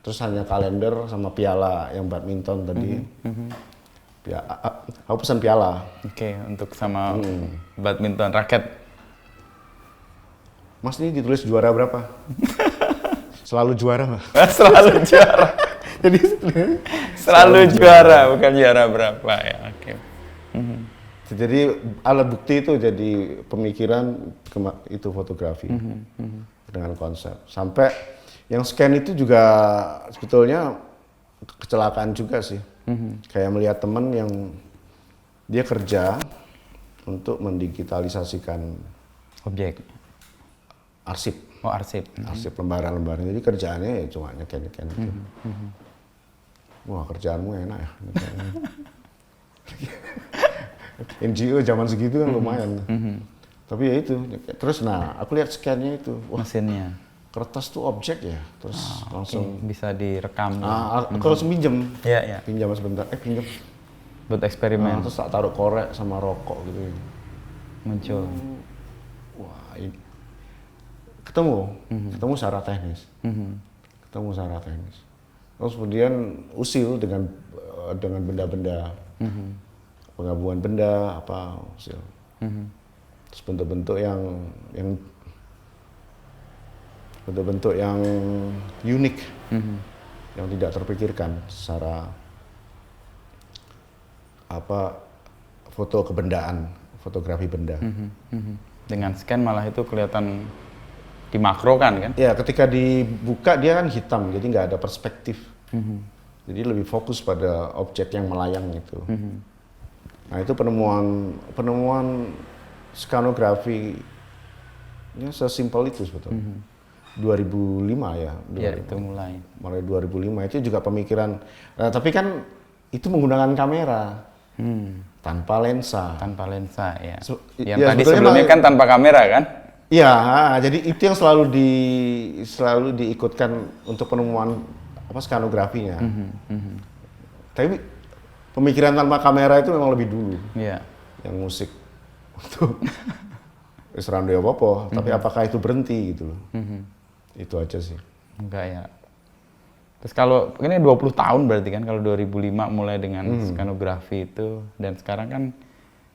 Speaker 1: terus hanya kalender sama piala yang badminton tadi. Aku pesan piala.
Speaker 2: Oke, untuk sama badminton raket.
Speaker 1: Mas ini ditulis juara berapa? Selalu juara Mas.
Speaker 2: Selalu juara.
Speaker 1: Jadi
Speaker 2: selalu juara, bukan juara berapa ya. Oke.
Speaker 1: Jadi alat bukti itu jadi pemikiran itu fotografi dengan konsep. Sampai yang scan itu juga sebetulnya kecelakaan juga sih. Kayak melihat teman yang dia kerja untuk mendigitalisasikan
Speaker 2: Objek.
Speaker 1: arsip.
Speaker 2: Oh, arsip.
Speaker 1: Arsip lembaran-lembaran. Jadi kerjaannya ya cuma nyeken-nyeken itu. Wah, kerjaanmu enak ya. NGO zaman segitu kan lumayan. Tapi ya itu. Terus aku lihat scan-nya itu. Wah,
Speaker 2: Mesinnya.
Speaker 1: kertas tuh objek ya. Terus langsung
Speaker 2: bisa direkam.
Speaker 1: aku langsung pinjam.
Speaker 2: Iya.
Speaker 1: Pinjam sebentar. Pinjam.
Speaker 2: Buat eksperimen.
Speaker 1: Terus tak taruh korek sama rokok gitu.
Speaker 2: Muncul.
Speaker 1: Wah, ini ketemu secara teknis. Ketemu secara teknis. Terus kemudian usil dengan benda-benda, penggabungan benda apa usil. Terus bentuk-bentuk yang unik, yang tidak terpikirkan secara foto kebendaan, fotografi benda.
Speaker 2: Dengan scan malah itu kelihatan dimakrokan kan?
Speaker 1: Ya, ketika dibuka dia kan hitam, jadi nggak ada perspektif. Jadi lebih fokus pada objek yang melayang itu. Nah itu penemuan skanografi sesimpel itu sebetulnya. 2005 ya.
Speaker 2: Ya itu mulai
Speaker 1: 2005 itu juga pemikiran. Nah, tapi kan itu menggunakan kamera tanpa lensa.
Speaker 2: tanpa lensa ya. Yang
Speaker 1: ya,
Speaker 2: tadi sebelumnya kan tanpa kamera kan?
Speaker 1: Iya, jadi itu yang selalu diikutkan untuk penemuan skanografinya. Tapi pemikiran tanpa kamera itu memang lebih dulu.
Speaker 2: Iya.
Speaker 1: Yang musik itu wis ra ndek apa-apa, tapi apakah itu berhenti gitu loh. Itu aja sih.
Speaker 2: Enggak ya. Terus kalau ini 20 tahun berarti kan kalau 2005 mulai dengan skanografi itu dan sekarang kan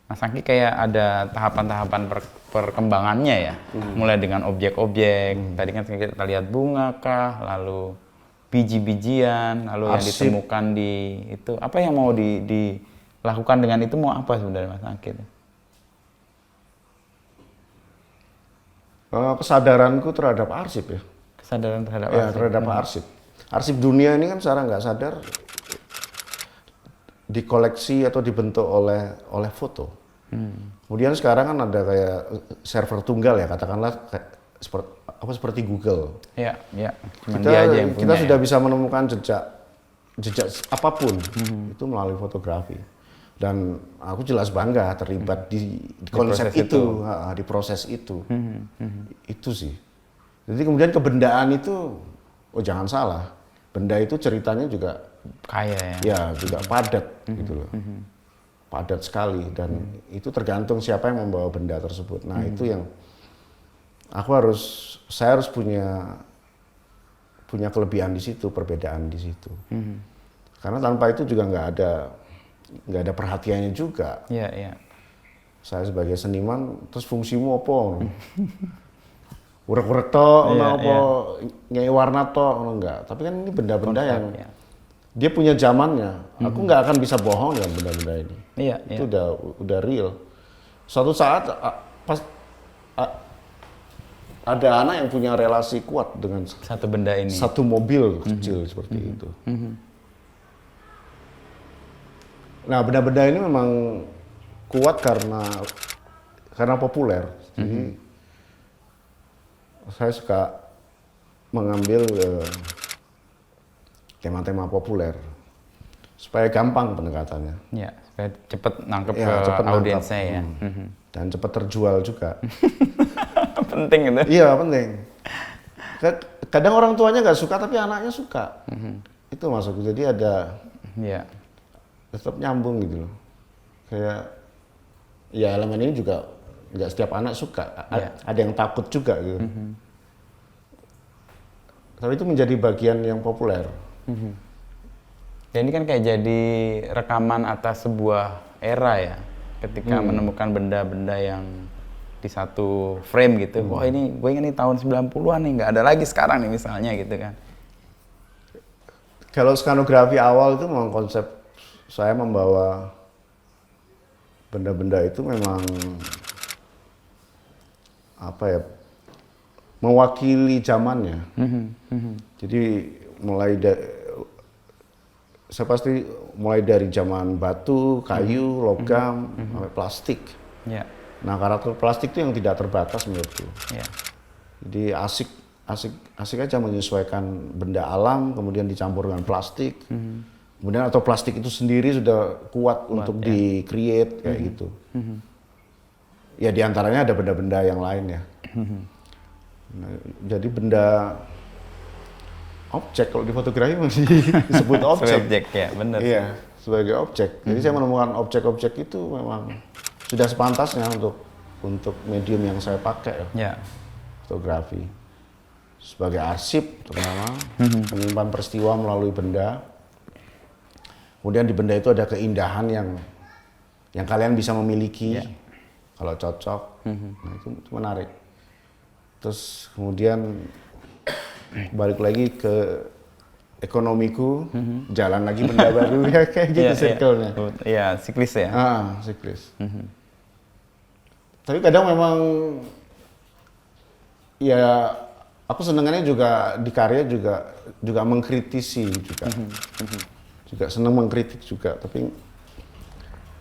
Speaker 2: Mas Angki kayak ada tahapan-tahapan perkembangannya ya. Mulai dengan objek-objek, tadi kan kita lihat bunga kah, lalu biji-bijian, lalu yang ditemukan di itu. Apa yang mau dilakukan dengan itu mau apa sebenarnya Mas Angki?
Speaker 1: Kesadaranku terhadap arsip ya.
Speaker 2: Kesadaran terhadap
Speaker 1: ya,
Speaker 2: arsip.
Speaker 1: terhadap arsip. Arsip dunia ini kan secara nggak sadar dikoleksi atau dibentuk oleh foto. Kemudian sekarang kan ada kayak server tunggal ya, katakanlah seperti Google.
Speaker 2: Iya. Cuman dia aja yang punya.
Speaker 1: Kita sudah bisa menemukan jejak apapun itu melalui fotografi. Dan aku jelas bangga terlibat di konsep itu, di proses itu. Itu sih. Jadi kemudian kebendaan itu, jangan salah, benda itu ceritanya juga
Speaker 2: kaya ya.
Speaker 1: Ya, juga padat gitu loh. Padat sekali dan itu tergantung siapa yang membawa benda tersebut. Nah, itu yang saya harus punya kelebihan di situ, perbedaan di situ. Karena tanpa itu juga nggak ada perhatiannya juga.
Speaker 2: Iya, iya.
Speaker 1: Saya sebagai seniman, terus fungsimu apa? Urek-urek tok, apa ngei warna tok, enggak. Tapi kan ini benda-benda yang dia punya zamannya. Aku nggak akan bisa bohong dengan benda-benda ini.
Speaker 2: Iya,
Speaker 1: Itu udah real. Suatu saat pas ada anak yang punya relasi kuat dengan
Speaker 2: satu benda ini.
Speaker 1: satu mobil kecil seperti itu. Nah, benda-benda ini memang kuat karena populer. Jadi saya suka mengambil tema-tema populer supaya gampang pendekatannya.
Speaker 2: Ya, supaya cepet nangkep
Speaker 1: Ya,
Speaker 2: ke
Speaker 1: cepet nangkep.
Speaker 2: audiensnya ya.
Speaker 1: Dan cepat terjual juga.
Speaker 2: Penting itu.
Speaker 1: Iya, penting. Kadang orang tuanya nggak suka tapi anaknya suka. Itu maksudku. Jadi ada
Speaker 2: Iya.
Speaker 1: tetap nyambung gitu loh. Kayak ya elemen ini juga nggak setiap anak suka. Ada yang takut juga gitu. Tapi itu menjadi bagian yang populer.
Speaker 2: Dan ini kan kayak jadi rekaman atas sebuah era ya. Ketika menemukan benda-benda yang di satu frame gitu. Wah, ini gue ingat nih tahun 90-an nih, nggak ada lagi sekarang nih misalnya gitu kan.
Speaker 1: Kalau skanografi awal itu memang konsep saya membawa benda-benda itu memang apa ya, mewakili zamannya. Jadi saya pasti mulai dari zaman batu, kayu, logam, sampai plastik.
Speaker 2: Ya.
Speaker 1: Nah, karakter plastik itu yang tidak terbatas menurutku.
Speaker 2: Ya.
Speaker 1: Jadi asik aja menyesuaikan benda alam, kemudian dicampur dengan plastik. Kemudian atau plastik itu sendiri sudah kuat untuk di-create kayak gitu. Ya diantaranya ada benda-benda yang lain ya. Nah, jadi benda objek, kalau di fotografi masih disebut objek.
Speaker 2: Objek ya, benar.
Speaker 1: Iya, sebagai objek. Jadi saya menemukan objek-objek itu memang sudah sepantasnya untuk medium yang saya pakai ya.
Speaker 2: Ya.
Speaker 1: Fotografi. Sebagai arsip terutama, menyimpan peristiwa melalui benda. Kemudian di benda itu ada keindahan yang kalian bisa memiliki kalau cocok. Nah, itu menarik. Terus kemudian balik lagi ke ekonomiku, jalan lagi benda baru ya kayak gitu circle-nya.
Speaker 2: Iya, siklis ya.
Speaker 1: Siklis. Tapi kadang memang ya aku senengannya juga di karya juga mengkritisi juga. Juga senang mengkritik juga, tapi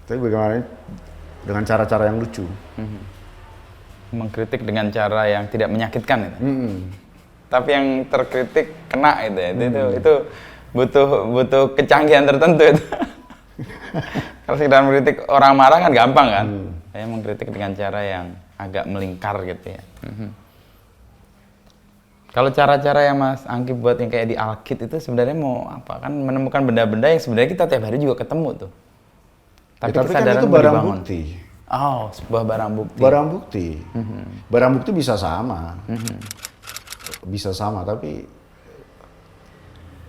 Speaker 1: bagaimana dengan cara-cara yang lucu.
Speaker 2: Mengkritik dengan cara yang tidak menyakitkan itu. Tapi yang terkritik kena itu ya. Itu butuh kecanggihan tertentu itu. Kalau sekedar mengkritik orang marah kan gampang kan. Saya mengkritik dengan cara yang agak melingkar gitu ya. Kalau cara-cara yang Mas Angki buat yang kayak di Alkit itu sebenarnya mau apa? Kan menemukan benda-benda yang sebenarnya kita tiap hari juga ketemu tuh.
Speaker 1: Tapi kan itu barang bukti.
Speaker 2: Oh, sebuah barang bukti.
Speaker 1: Barang bukti. Barang bukti bisa sama. Bisa sama, tapi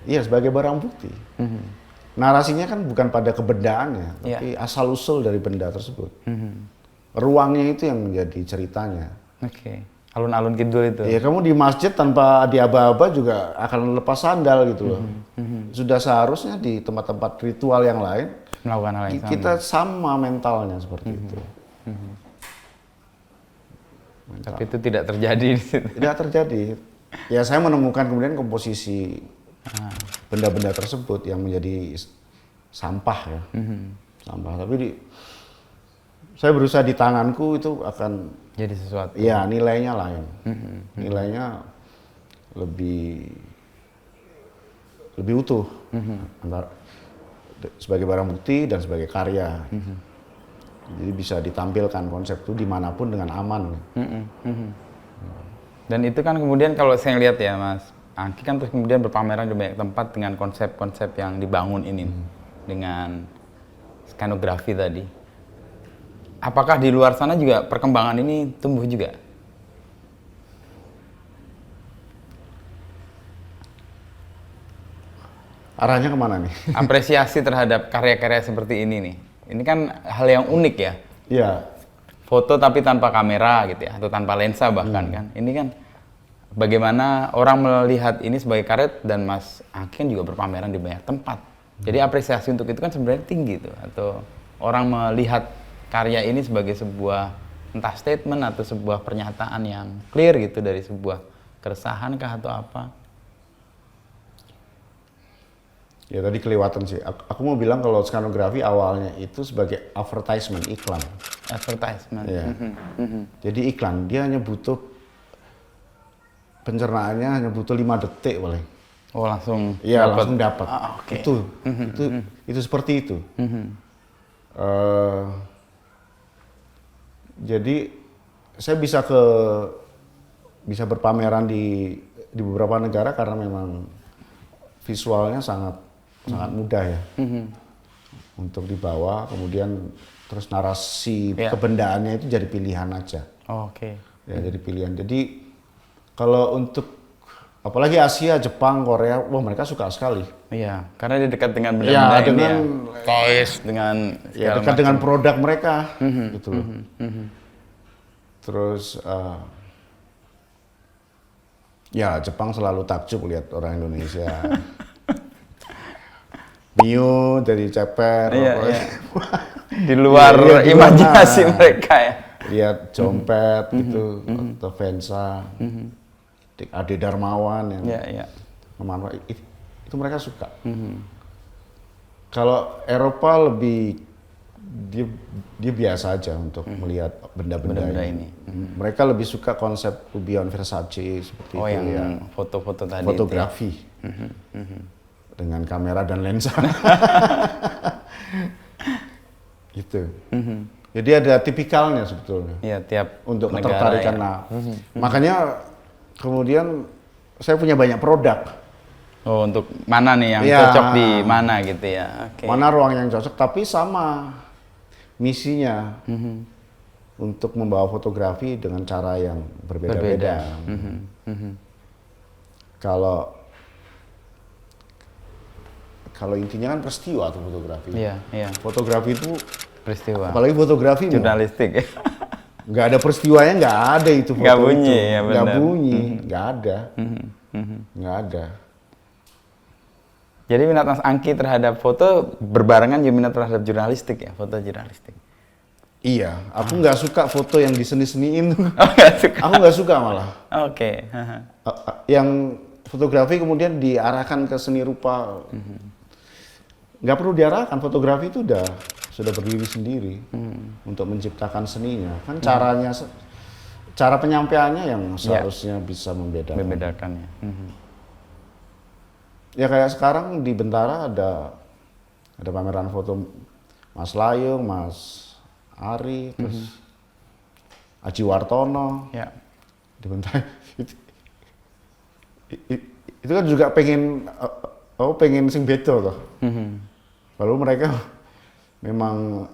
Speaker 1: iya sebagai barang bukti. Narasinya kan bukan pada kebendaannya, tapi asal-usul dari benda tersebut. Ruangnya itu yang menjadi ceritanya.
Speaker 2: Oke. Alun-alun kidul itu.
Speaker 1: Iya, kamu di masjid tanpa diaba-aba juga akan lepas sandal gitu loh. Sudah seharusnya di tempat-tempat ritual yang lain
Speaker 2: Melakukan hal yang sama.
Speaker 1: kita sama mentalnya seperti itu.
Speaker 2: Tapi itu tidak terjadi di situ.
Speaker 1: Tidak terjadi. Ya saya menemukan kemudian komposisi benda-benda tersebut yang menjadi sampah ya. Sampah. Tapi saya berusaha di tanganku itu akan
Speaker 2: jadi sesuatu.
Speaker 1: Ya nilainya lain. Nilainya lebih utuh. Antara sebagai barang bukti dan sebagai karya. Jadi bisa ditampilkan konsep itu dimanapun dengan aman.
Speaker 2: Dan itu kan kemudian kalau saya lihat ya Mas Angki kan terus kemudian berpameran di banyak tempat dengan konsep-konsep yang dibangun ini dengan skanografi tadi. Apakah di luar sana juga perkembangan ini tumbuh juga?
Speaker 1: Arahnya kemana nih?
Speaker 2: Apresiasi terhadap karya-karya seperti ini nih. Ini kan hal yang unik ya.
Speaker 1: Iya.
Speaker 2: Foto tapi tanpa kamera gitu ya, atau tanpa lensa bahkan kan. Ini kan bagaimana orang melihat ini sebagai karya, dan Mas Angki kan juga berpameran di banyak tempat. Jadi apresiasi untuk itu kan sebenarnya tinggi tuh. Atau orang melihat karya ini sebagai sebuah entah statement atau sebuah pernyataan yang clear gitu dari sebuah keresahan kah atau apa.
Speaker 1: Ya tadi kelewatan sih. Aku mau bilang kalau skanografi awalnya itu sebagai advertisement, iklan.
Speaker 2: Advertisement.
Speaker 1: Ya. Jadi iklan, dia hanya butuh pencernaannya hanya butuh 5 detik paling.
Speaker 2: Oh langsung.
Speaker 1: Iya langsung dapat.
Speaker 2: Okay.
Speaker 1: Itu seperti itu. Jadi saya bisa berpameran di beberapa negara karena memang visualnya sangat mudah ya untuk dibawa, kemudian terus narasi kebendaannya itu jadi pilihan aja.
Speaker 2: Oke.
Speaker 1: Ya jadi pilihan. Jadi kalau untuk apalagi Asia, Jepang, Korea, wah mereka suka sekali.
Speaker 2: Iya, karena dia dekat dengan benda-benda ini ya. Toys dengan
Speaker 1: ya dekat dengan produk mereka gitu loh. Terus ya Jepang selalu takjub lihat orang Indonesia. Mio dari ceper,
Speaker 2: di luar imajinasi mereka ya.
Speaker 1: Lihat Jompet gitu, atau Vensa, Ade Darmawan yang memanfaatkan itu mereka suka. Kalau Eropa lebih dia biasa aja untuk melihat benda-benda ini. Mereka lebih suka konsep Beyond Versace seperti itu
Speaker 2: yang
Speaker 1: ya.
Speaker 2: Foto-foto tadi.
Speaker 1: Fotografi. Dengan kamera dan lensa. Gitu. Jadi ada tipikalnya sebetulnya.
Speaker 2: Iya, tiap
Speaker 1: untuk
Speaker 2: negara
Speaker 1: ketertarikan.
Speaker 2: ya.
Speaker 1: Nah, makanya kemudian saya punya banyak produk.
Speaker 2: Oh, untuk mana nih yang cocok di mana gitu ya. Okay.
Speaker 1: Mana ruang yang cocok, tapi sama misinya untuk membawa fotografi dengan cara yang berbeda-beda. Kalau intinya kan peristiwa atau fotografi.
Speaker 2: Iya.
Speaker 1: Fotografi itu
Speaker 2: peristiwa.
Speaker 1: Apalagi fotografi
Speaker 2: jurnalistik.
Speaker 1: Nggak ada peristiwanya, nggak ada itu foto.
Speaker 2: Nggak bunyi,
Speaker 1: itu.
Speaker 2: ya benar.
Speaker 1: Nggak bunyi, nggak ada. Nggak ada.
Speaker 2: Jadi minat Mas Angki terhadap foto berbarengan juga minat terhadap jurnalistik ya, foto jurnalistik.
Speaker 1: Iya, aku nggak suka foto yang diseni-seniin.
Speaker 2: Oh, nggak suka.
Speaker 1: Aku nggak suka malah.
Speaker 2: Oke.
Speaker 1: Yang fotografi kemudian diarahkan ke seni rupa. Nggak perlu diarahkan, fotografi itu sudah berdiri sendiri untuk menciptakan seninya. Kan cara penyampaiannya yang seharusnya bisa membedakan.
Speaker 2: Membedakan ya.
Speaker 1: Ya kayak sekarang di Bentara ada pameran foto Mas Layung, Mas Ari, terus Aji Wartono.
Speaker 2: Ya.
Speaker 1: Di Bentara itu kan juga pengen sing beda toh. Lalu mereka memang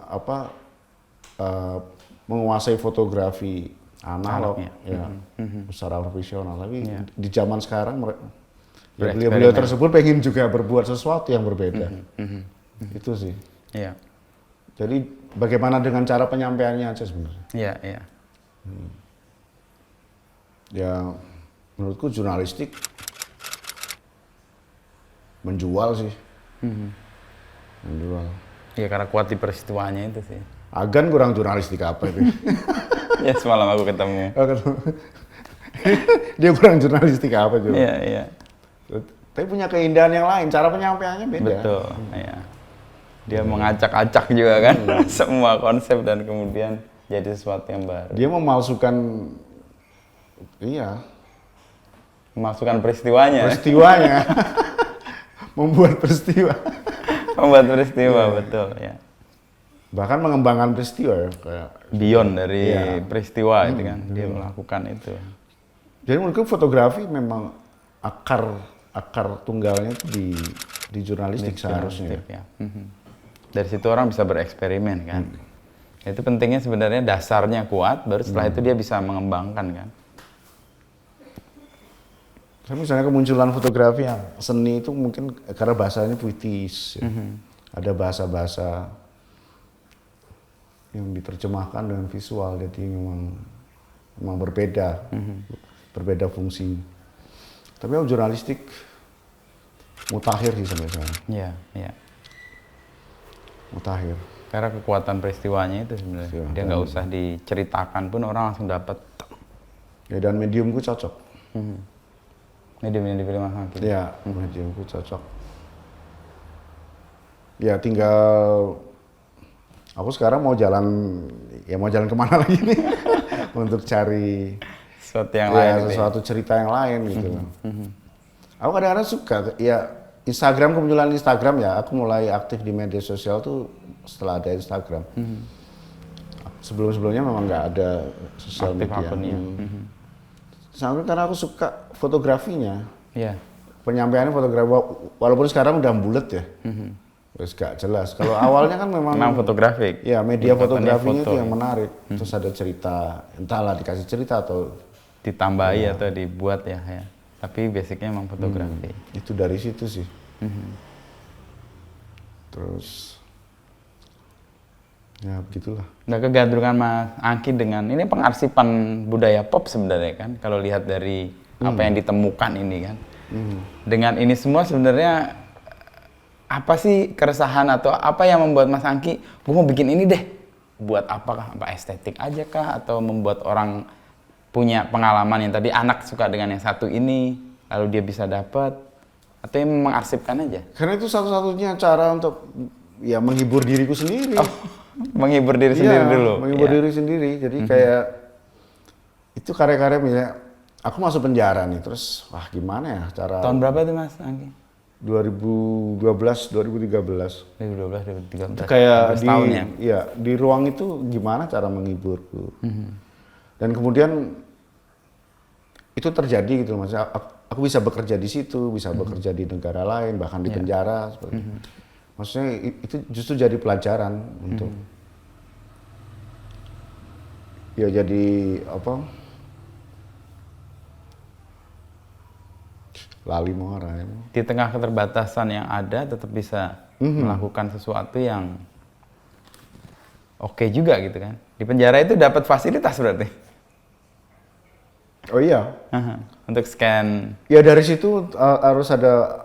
Speaker 1: menguasai fotografi analog ya, secara profesional. Tapi di zaman sekarang beliau tersebut pengen juga berbuat sesuatu yang berbeda. Itu sih.
Speaker 2: Iya.
Speaker 1: Jadi bagaimana dengan cara penyampaiannya aja sebenarnya.
Speaker 2: Iya.
Speaker 1: Ya menurutku jurnalistik menjual sih. Menjual.
Speaker 2: Iya, karena kuat di peristiwanya itu sih.
Speaker 1: Agan kurang jurnalistik apa itu?
Speaker 2: Ya semalam aku ketemu.
Speaker 1: Dia kurang jurnalistik apa juga?
Speaker 2: Iya.
Speaker 1: Tapi punya keindahan yang lain, cara penyampaiannya beda.
Speaker 2: Betul, iya. Dia mengacak-acak juga kan semua konsep dan kemudian jadi sesuatu yang baru.
Speaker 1: Dia memalsukan,
Speaker 2: memasukkan peristiwanya.
Speaker 1: Membuat peristiwa.
Speaker 2: Betul ya.
Speaker 1: Bahkan mengembangkan peristiwa ya, kayak
Speaker 2: beyond dari peristiwa itu kan, dia melakukan itu.
Speaker 1: Jadi menurutku fotografi memang akar tunggalnya itu di jurnalistik seharusnya.
Speaker 2: Ya. Dari situ orang bisa bereksperimen kan. Itu pentingnya sebenarnya dasarnya kuat, baru setelah itu dia bisa mengembangkan kan.
Speaker 1: Tapi misalnya kemunculan fotografi yang seni itu mungkin karena bahasanya puitis, ya. Ada bahasa-bahasa yang diterjemahkan dengan visual, jadi memang berbeda, berbeda fungsi. Tapi kalau jurnalistik mutakhir sih sampai sekarang.
Speaker 2: Iya, iya.
Speaker 1: Mutakhir.
Speaker 2: Karena kekuatan peristiwanya itu sebenarnya.
Speaker 1: Iya,
Speaker 2: Dia nggak usah diceritakan pun orang langsung dapat.
Speaker 1: Ya, dan mediumku cocok.
Speaker 2: Medium yang dipilih Mas Angki.
Speaker 1: Ya, mediumku cocok. Ya, tinggal aku sekarang mau jalan kemana lagi nih untuk cari
Speaker 2: Sesuatu yang lain. Itu ya.
Speaker 1: sesuatu cerita yang lain gitu. Aku kadang-kadang suka, ya Instagram, kemunculan Instagram ya, aku mulai aktif di media sosial tuh setelah ada Instagram. Sebelum-sebelumnya memang nggak ada sosial
Speaker 2: Aktif
Speaker 1: media.
Speaker 2: akunnya.
Speaker 1: Sampai karena aku suka fotografinya,
Speaker 2: Iya.
Speaker 1: penyampaiannya fotografi, walaupun sekarang udah bulat ya, terus gak jelas. Kalau awalnya kan memang
Speaker 2: fotografik.
Speaker 1: ya media
Speaker 2: Bentukannya
Speaker 1: fotografinya
Speaker 2: foto,
Speaker 1: itu yang
Speaker 2: ya.
Speaker 1: menarik. Terus ada cerita, entahlah dikasih cerita atau
Speaker 2: Ditambahi atau dibuat ya. Tapi basicnya emang fotografi.
Speaker 1: itu dari situ sih. Terus ya begitulah.
Speaker 2: Nah, kegandrungan Mas Angki dengan ini pengarsipan budaya pop sebenarnya kan, kalau lihat dari apa yang ditemukan ini kan. Dengan ini semua sebenarnya apa sih keresahan atau apa yang membuat Mas Angki, gue mau bikin ini deh. Buat apakah? Apa estetik aja kah? Atau membuat orang punya pengalaman yang tadi anak suka dengan yang satu ini, lalu dia bisa dapat? Atau yang mengarsipkan aja?
Speaker 1: Karena itu satu-satunya cara untuk ya menghibur diriku sendiri.
Speaker 2: Menghibur diri sendiri dulu.
Speaker 1: Menghibur diri sendiri. Jadi kayak itu karya-karya misalnya aku masuk penjara nih, terus wah gimana ya cara
Speaker 2: Tahun berapa tuh Mas Angki?
Speaker 1: 2012, 2013.
Speaker 2: 2012, 2013.
Speaker 1: Itu kayak
Speaker 2: 12 tahun ya?
Speaker 1: Iya, di ruang itu gimana cara menghiburku. Dan kemudian itu terjadi gitu, maksudnya aku bisa bekerja di situ, bisa bekerja di negara lain, bahkan di penjara seperti itu. Maksudnya itu justru jadi pelajaran untuk ya jadi apa? Lali muara ya.
Speaker 2: Di tengah keterbatasan yang ada tetap bisa melakukan sesuatu yang oke juga gitu kan. Di penjara itu dapat fasilitas berarti.
Speaker 1: Oh iya.
Speaker 2: Untuk scan.
Speaker 1: Ya dari situ harus ada,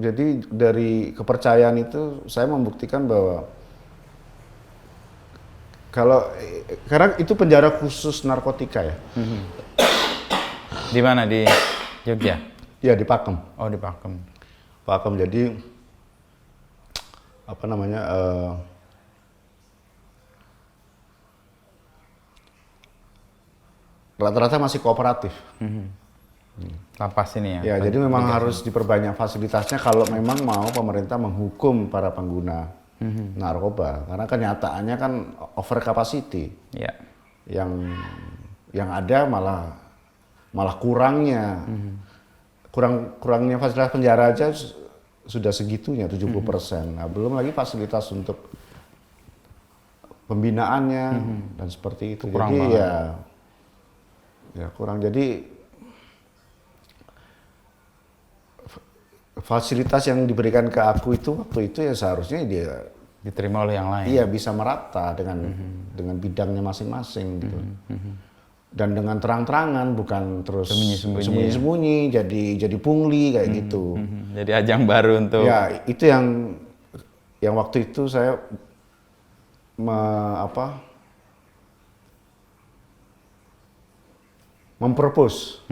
Speaker 1: jadi dari kepercayaan itu saya membuktikan bahwa karena itu penjara khusus narkotika ya.
Speaker 2: Di mana? Di Jogja?
Speaker 1: Ya di Pakem.
Speaker 2: Oh, di Pakem.
Speaker 1: Pakem, jadi apa namanya, rata-rata masih kooperatif.
Speaker 2: Lapas ini ya?
Speaker 1: Ya, jadi memang harus diperbanyak fasilitasnya kalau memang mau pemerintah menghukum para pengguna narkoba. Karena kenyataannya kan over capacity.
Speaker 2: Ya.
Speaker 1: Yang ada malah kurangnya. Kurangnya fasilitas penjara aja sudah segitunya 70%. Nah, belum lagi fasilitas untuk pembinaannya dan seperti itu.
Speaker 2: Kurang
Speaker 1: Jadi
Speaker 2: banget.
Speaker 1: ya kurang. Jadi fasilitas yang diberikan ke aku itu waktu itu ya seharusnya dia
Speaker 2: Diterima oleh yang lain.
Speaker 1: iya bisa merata dengan bidangnya masing-masing gitu. Dan dengan terang-terangan, bukan terus sembunyi-sembunyi jadi pungli kayak gitu.
Speaker 2: Jadi ajang baru untuk
Speaker 1: Ya, itu yang waktu itu saya mempropos.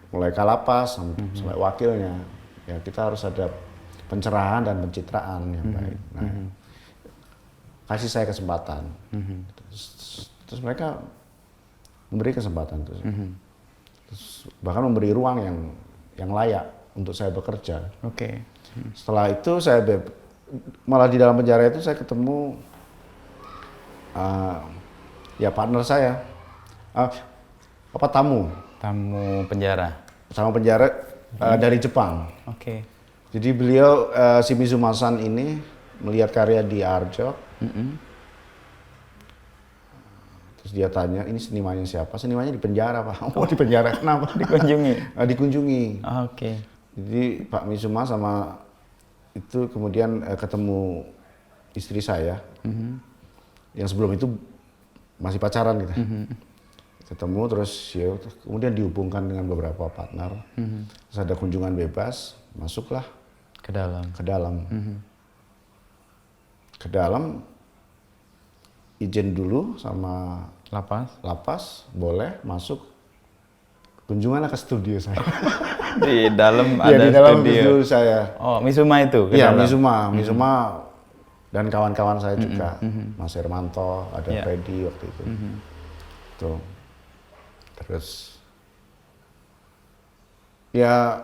Speaker 1: Mulai Kalapas sampai wakilnya, ya kita harus ada pencerahan dan pencitraan yang baik. Nah, kasih saya kesempatan. Terus mereka memberi kesempatan terus bahkan memberi ruang yang layak untuk saya bekerja.
Speaker 2: Oke.
Speaker 1: Setelah itu saya malah di dalam penjara itu saya ketemu ya partner saya, tamu
Speaker 2: penjara.
Speaker 1: sama penjara dari Jepang.
Speaker 2: Oke.
Speaker 1: Jadi beliau Shimizu Masan ini melihat karya di Arjok. Terus Terus dia tanya, ini senimannya siapa? Senimannya di penjara, Pak. Oh, di penjara kenapa?
Speaker 2: Dikunjungi.
Speaker 1: Dikunjungi.
Speaker 2: Oke.
Speaker 1: Jadi Pak Misuma sama itu kemudian ketemu istri saya. Yang sebelum itu masih pacaran gitu. Ketemu terus ya kemudian dihubungkan dengan beberapa partner. Terus ada kunjungan bebas, masuklah
Speaker 2: Ke dalam.
Speaker 1: ke dalam. Ke dalam izin dulu sama
Speaker 2: Lapas.
Speaker 1: lapas, boleh masuk. Kunjunganlah ke studio saya.
Speaker 2: Di dalam
Speaker 1: Iya,
Speaker 2: ada
Speaker 1: di dalam
Speaker 2: studio.
Speaker 1: studio saya.
Speaker 2: Oh, Misuma itu? Ke
Speaker 1: Iya,
Speaker 2: dalam?
Speaker 1: Misuma dan kawan-kawan saya juga. Mas Hermanto, ada
Speaker 2: Iya.
Speaker 1: Freddy waktu itu. Tuh. Terus ya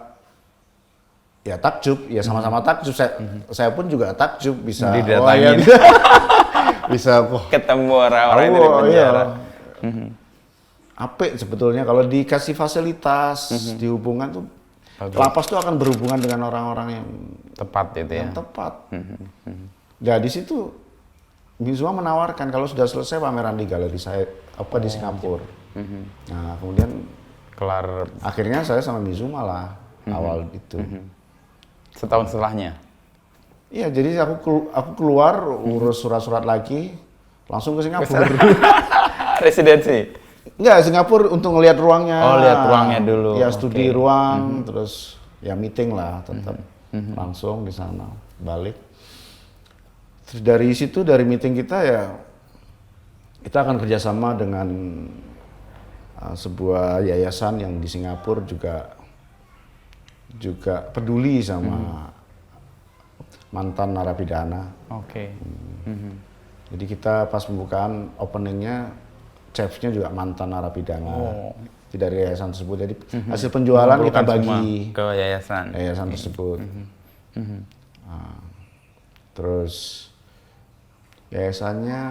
Speaker 1: takjub, ya sama-sama takjub. Saya pun juga takjub bisa.
Speaker 2: Didatangin.
Speaker 1: Bisa kok.
Speaker 2: Ketemu orang-orang dari penjara.
Speaker 1: Apik sebetulnya kalau dikasih fasilitas, dihubungkan tuh
Speaker 2: Bagus.
Speaker 1: lapas tuh akan berhubungan dengan orang-orang yang
Speaker 2: Tepat itu ya.
Speaker 1: tepat. Nah di situ Misuma menawarkan kalau sudah selesai pameran di galeri saya di Singapura. Nah kemudian
Speaker 2: Kelar
Speaker 1: akhirnya saya sama Misuma lah awal itu.
Speaker 2: setahun setelahnya.
Speaker 1: Iya jadi aku keluar urus surat-surat lagi langsung ke Singapura.
Speaker 2: Residensi.
Speaker 1: Enggak, Singapura untuk ngelihat ruangnya.
Speaker 2: Oh, lihat ruangnya dulu.
Speaker 1: Ya, studi
Speaker 2: Oke.
Speaker 1: ruang, terus ya meeting lah tetap. Langsung di sana, balik. Terus dari situ, dari meeting kita ya, kita akan kerjasama dengan sebuah yayasan yang di Singapura juga peduli sama mantan narapidana.
Speaker 2: Oke.
Speaker 1: Jadi kita pas pembukaan openingnya, chefnya juga mantan narapidana. Itu dari yayasan tersebut. Jadi hasil penjualan kita
Speaker 2: Mengumpulkan
Speaker 1: bagi
Speaker 2: semua ke yayasan.
Speaker 1: yayasan tersebut. Nah, terus yayasannya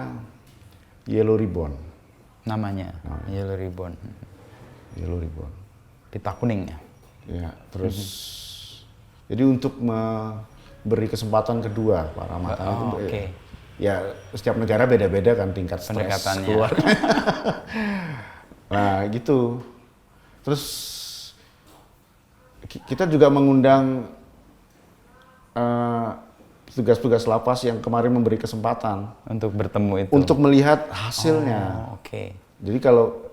Speaker 1: Yellow Ribbon.
Speaker 2: Namanya Yellow Ribbon.
Speaker 1: Yellow Ribbon.
Speaker 2: Pita kuning ya.
Speaker 1: Ya, terus jadi untuk memberi kesempatan kedua para mantan itu.
Speaker 2: Oke.
Speaker 1: Ya, setiap negara beda-beda kan tingkat stres
Speaker 2: Pendekatannya.
Speaker 1: keluar. Nah, gitu. Terus kita juga mengundang tugas-tugas lapas yang kemarin memberi kesempatan
Speaker 2: Untuk bertemu itu.
Speaker 1: untuk melihat hasilnya.
Speaker 2: Oh, oke.
Speaker 1: Jadi kalau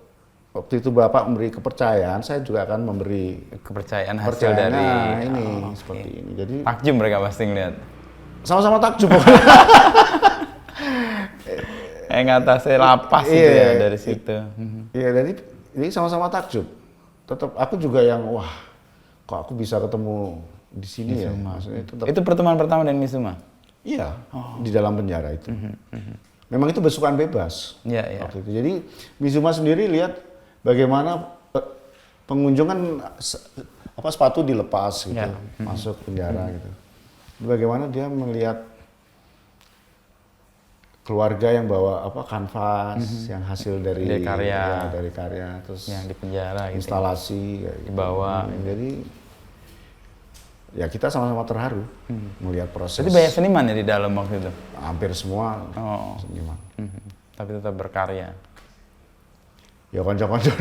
Speaker 1: waktu itu Bapak memberi kepercayaan, saya juga akan memberi
Speaker 2: Kepercayaan hasil
Speaker 1: kepercayaan.
Speaker 2: dari
Speaker 1: Nah, ini
Speaker 2: oke.
Speaker 1: seperti ini. Jadi
Speaker 2: Takjub mereka pasti ngeliat.
Speaker 1: sama-sama takjub pokoknya.
Speaker 2: Ngatasé lapas itu
Speaker 1: Iya.
Speaker 2: ya dari situ.
Speaker 1: Iya, jadi ini sama-sama takjub. Tetap aku juga yang wah, kok aku bisa ketemu di sini ya. Maksudnya itu tetap,
Speaker 2: Itu pertemuan pertama dengan Misuma?
Speaker 1: iya, di dalam penjara itu. Memang itu besukan bebas.
Speaker 2: Iya, iya.
Speaker 1: Waktu itu. Jadi Misuma sendiri lihat bagaimana pengunjung kan sepatu dilepas gitu,
Speaker 2: Ya.
Speaker 1: masuk penjara gitu. Bagaimana dia melihat keluarga yang bawa kanvas yang hasil dari
Speaker 2: karya.
Speaker 1: dari karya, terus
Speaker 2: Yang di penjara gitu.
Speaker 1: instalasi kayak gitu.
Speaker 2: Dibawa.
Speaker 1: Jadi ya kita sama-sama terharu melihat proses.
Speaker 2: Jadi banyak seniman ya di dalam waktu itu?
Speaker 1: Hampir semua
Speaker 2: Oh.
Speaker 1: seniman.
Speaker 2: Tapi tetap berkarya.
Speaker 1: Ya konco-konco.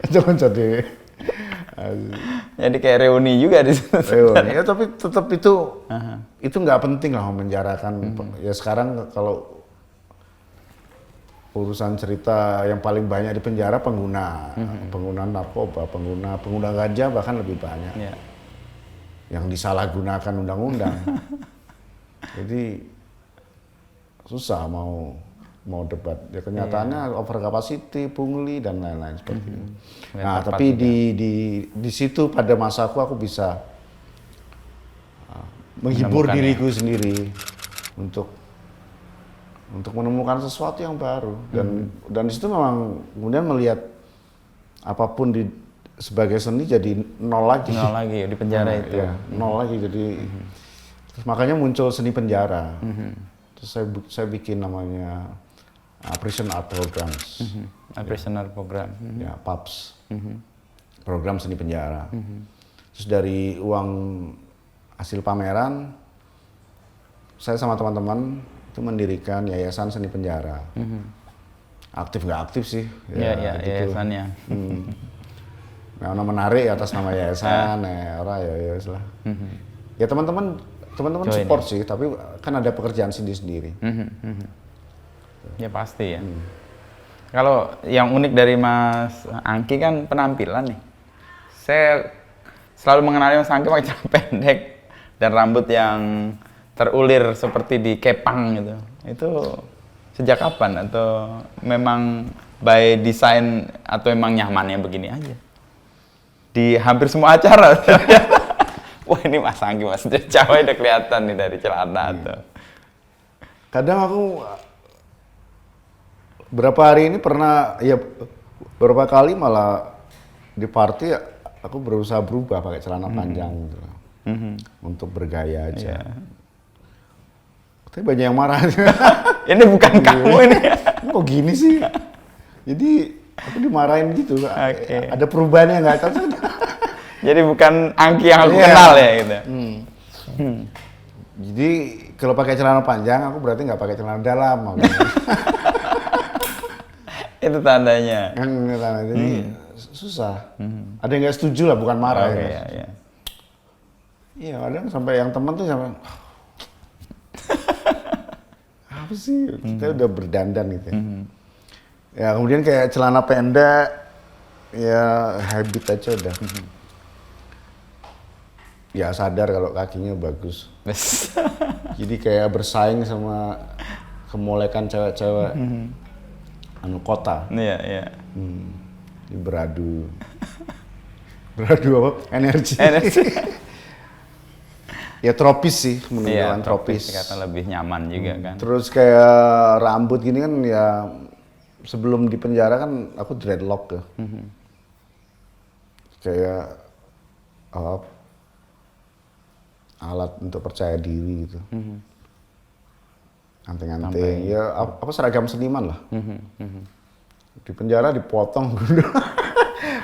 Speaker 1: Konco-konco deh.
Speaker 2: Jadi kayak reuni juga di situ.
Speaker 1: Ya tapi tetap itu nggak penting lah memenjarakan. Ya sekarang kalau urusan cerita yang paling banyak di penjara pengguna narkoba, pengguna ganja bahkan lebih banyak.
Speaker 2: Iya.
Speaker 1: Yang disalahgunakan undang-undang. Jadi susah mau debat. Ya kenyataannya over capacity, pungli dan lain-lain seperti itu.
Speaker 2: Ya,
Speaker 1: Nah,
Speaker 2: tepat
Speaker 1: tapi
Speaker 2: juga.
Speaker 1: di situ pada masaku aku bisa menghibur
Speaker 2: Menemukan
Speaker 1: diriku sendiri untuk menemukan sesuatu yang baru dan di situ memang kemudian melihat apapun sebagai seni jadi nol lagi.
Speaker 2: Nol lagi di penjara
Speaker 1: Nah,
Speaker 2: itu.
Speaker 1: ya, nol lagi jadi terus makanya muncul seni penjara. Terus saya bikin namanya Prison Art Programs,
Speaker 2: Prisoner program.
Speaker 1: ya PAPS, program seni penjara. Terus dari uang hasil pameran, saya sama teman-teman itu mendirikan yayasan seni penjara. Aktif nggak aktif sih.
Speaker 2: Iya, yayasannya.
Speaker 1: Nah, menarik atas nama yayasan, orang ya lah. Ya teman-teman
Speaker 2: Join,
Speaker 1: support sih, tapi kan ada pekerjaan sendiri-sendiri.
Speaker 2: Ya pasti ya. Kalau yang unik dari Mas Angki kan penampilan nih. Saya selalu mengenali Mas Angki pakai celana pendek dan rambut yang terulir seperti dikepang gitu. Itu sejak kapan? Atau memang by design atau memang nyamannya begini aja? Di hampir semua acara. Wah ini Mas Angki, Mas Jawa udah kelihatan nih dari celana tuh.
Speaker 1: Kadang aku berapa hari ini pernah, ya beberapa kali malah di party aku berusaha berubah pakai celana panjang gitu. Untuk bergaya aja. Tapi banyak yang marah.
Speaker 2: Ini bukan kamu ini.
Speaker 1: Kok gini sih? Jadi aku dimarahin gitu.
Speaker 2: Oke.
Speaker 1: Ada perubahan yang nggak cocok.
Speaker 2: Jadi bukan Angki yang aku kenal ya gitu.
Speaker 1: Jadi kalau pakai celana panjang aku berarti nggak pakai celana dalam.
Speaker 2: Itu tandanya.
Speaker 1: Jadi susah. Ada yang nggak setuju lah, bukan marah.
Speaker 2: Oke,
Speaker 1: ya.
Speaker 2: ya.
Speaker 1: Iya, kadang sampai yang teman tuh sampai apa sih? Kita udah berdandan gitu. Ya kemudian kayak celana pendek, ya habit aja udah. Ya sadar kalau kakinya bagus. Jadi kayak bersaing sama kemolekan cewek-cewek anu kota.
Speaker 2: Iya, iya.
Speaker 1: Ini beradu. Beradu apa? Energi. Ya tropis sih, menunjukkan tropis.
Speaker 2: Kata lebih nyaman juga kan.
Speaker 1: Terus kayak rambut gini kan ya sebelum di penjara kan aku dreadlock ya. Kayak alat untuk percaya diri gitu. Anting-anting, ya apa seragam seniman lah. Di penjara dipotong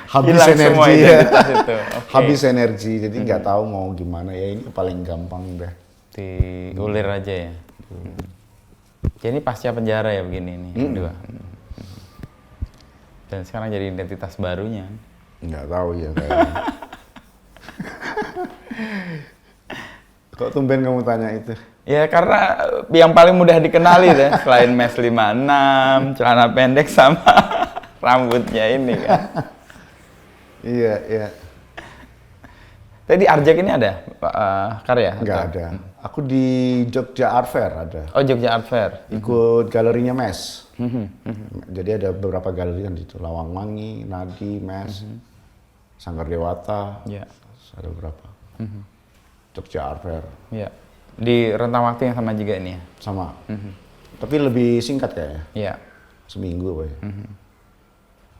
Speaker 1: habis
Speaker 2: Hilang
Speaker 1: energi
Speaker 2: semua
Speaker 1: ya.
Speaker 2: identitas itu. Okay.
Speaker 1: Habis energi, jadi nggak tahu mau gimana ya, ini paling gampang deh.
Speaker 2: Diulir aja ya. Jadi pasca penjara ya begini nih, dua. Dan sekarang jadi identitas barunya.
Speaker 1: Nggak tahu ya kayaknya. Kok tumben kamu tanya itu?
Speaker 2: Ya karena yang paling mudah dikenali deh, selain mes 56, celana pendek sama rambutnya ini kan.
Speaker 1: Iya, iya.
Speaker 2: Tadi Arjak ini ada karya?
Speaker 1: Nggak ada. Aku di Jogja Art Fair ada.
Speaker 2: Oh, Jogja Art Fair.
Speaker 1: Ikut galerinya Mes. Jadi ada beberapa galeri kan di situ. Lawangmangi, Nadi, Mes, Sanggar Dewata.
Speaker 2: Ya.
Speaker 1: Ada beberapa. Jogja Art Fair.
Speaker 2: Ya. Di rentang waktu yang sama juga ini ya?
Speaker 1: Sama. Tapi lebih singkat kayaknya.
Speaker 2: Iya.
Speaker 1: Seminggu apa ya.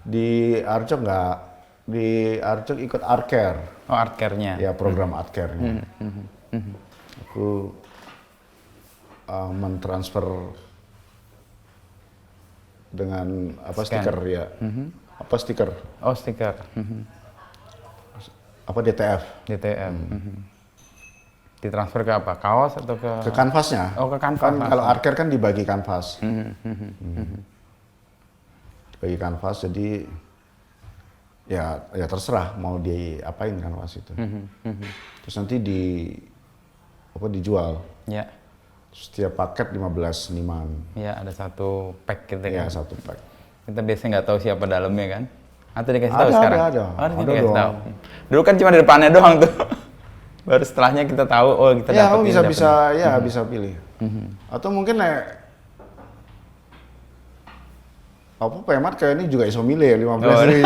Speaker 1: Di Arjok nggak. Di Arjok ikut Art Care.
Speaker 2: Oh, Art Care-nya.
Speaker 1: Ya, program Art Care-nya. Aku mentransfer dengan apa
Speaker 2: Scan.
Speaker 1: stiker ya. Apa stiker?
Speaker 2: Oh, stiker.
Speaker 1: Apa DTF?
Speaker 2: DTM. Ditransfer ke apa? Kaos atau ke?
Speaker 1: Ke kanvasnya.
Speaker 2: Oh, ke kanvas.
Speaker 1: Kan kalau Art Care kan dibagi kanvas. Dibagi kanvas, jadi ya terserah mau diapain kanvas itu. Terus nanti dijual.
Speaker 2: Ya.
Speaker 1: Setiap paket 15 seniman.
Speaker 2: Ya, ada satu pack gitu
Speaker 1: Ya,
Speaker 2: kan.
Speaker 1: satu pack.
Speaker 2: Kita biasanya nggak tahu siapa dalamnya kan. Atau dikasih tahu
Speaker 1: Ada,
Speaker 2: sekarang?
Speaker 1: ada.
Speaker 2: Oh,
Speaker 1: Ada
Speaker 2: dikasih
Speaker 1: dong.
Speaker 2: tahu. Dulu kan cuma di depannya doang tuh. Baru setelahnya kita tahu, oh kita
Speaker 1: Ya,
Speaker 2: dapat
Speaker 1: kamu
Speaker 2: ini,
Speaker 1: bisa
Speaker 2: dapat
Speaker 1: bisa pilih. Atau mungkin apa Pemat kayak ini juga iso milih 15 nih.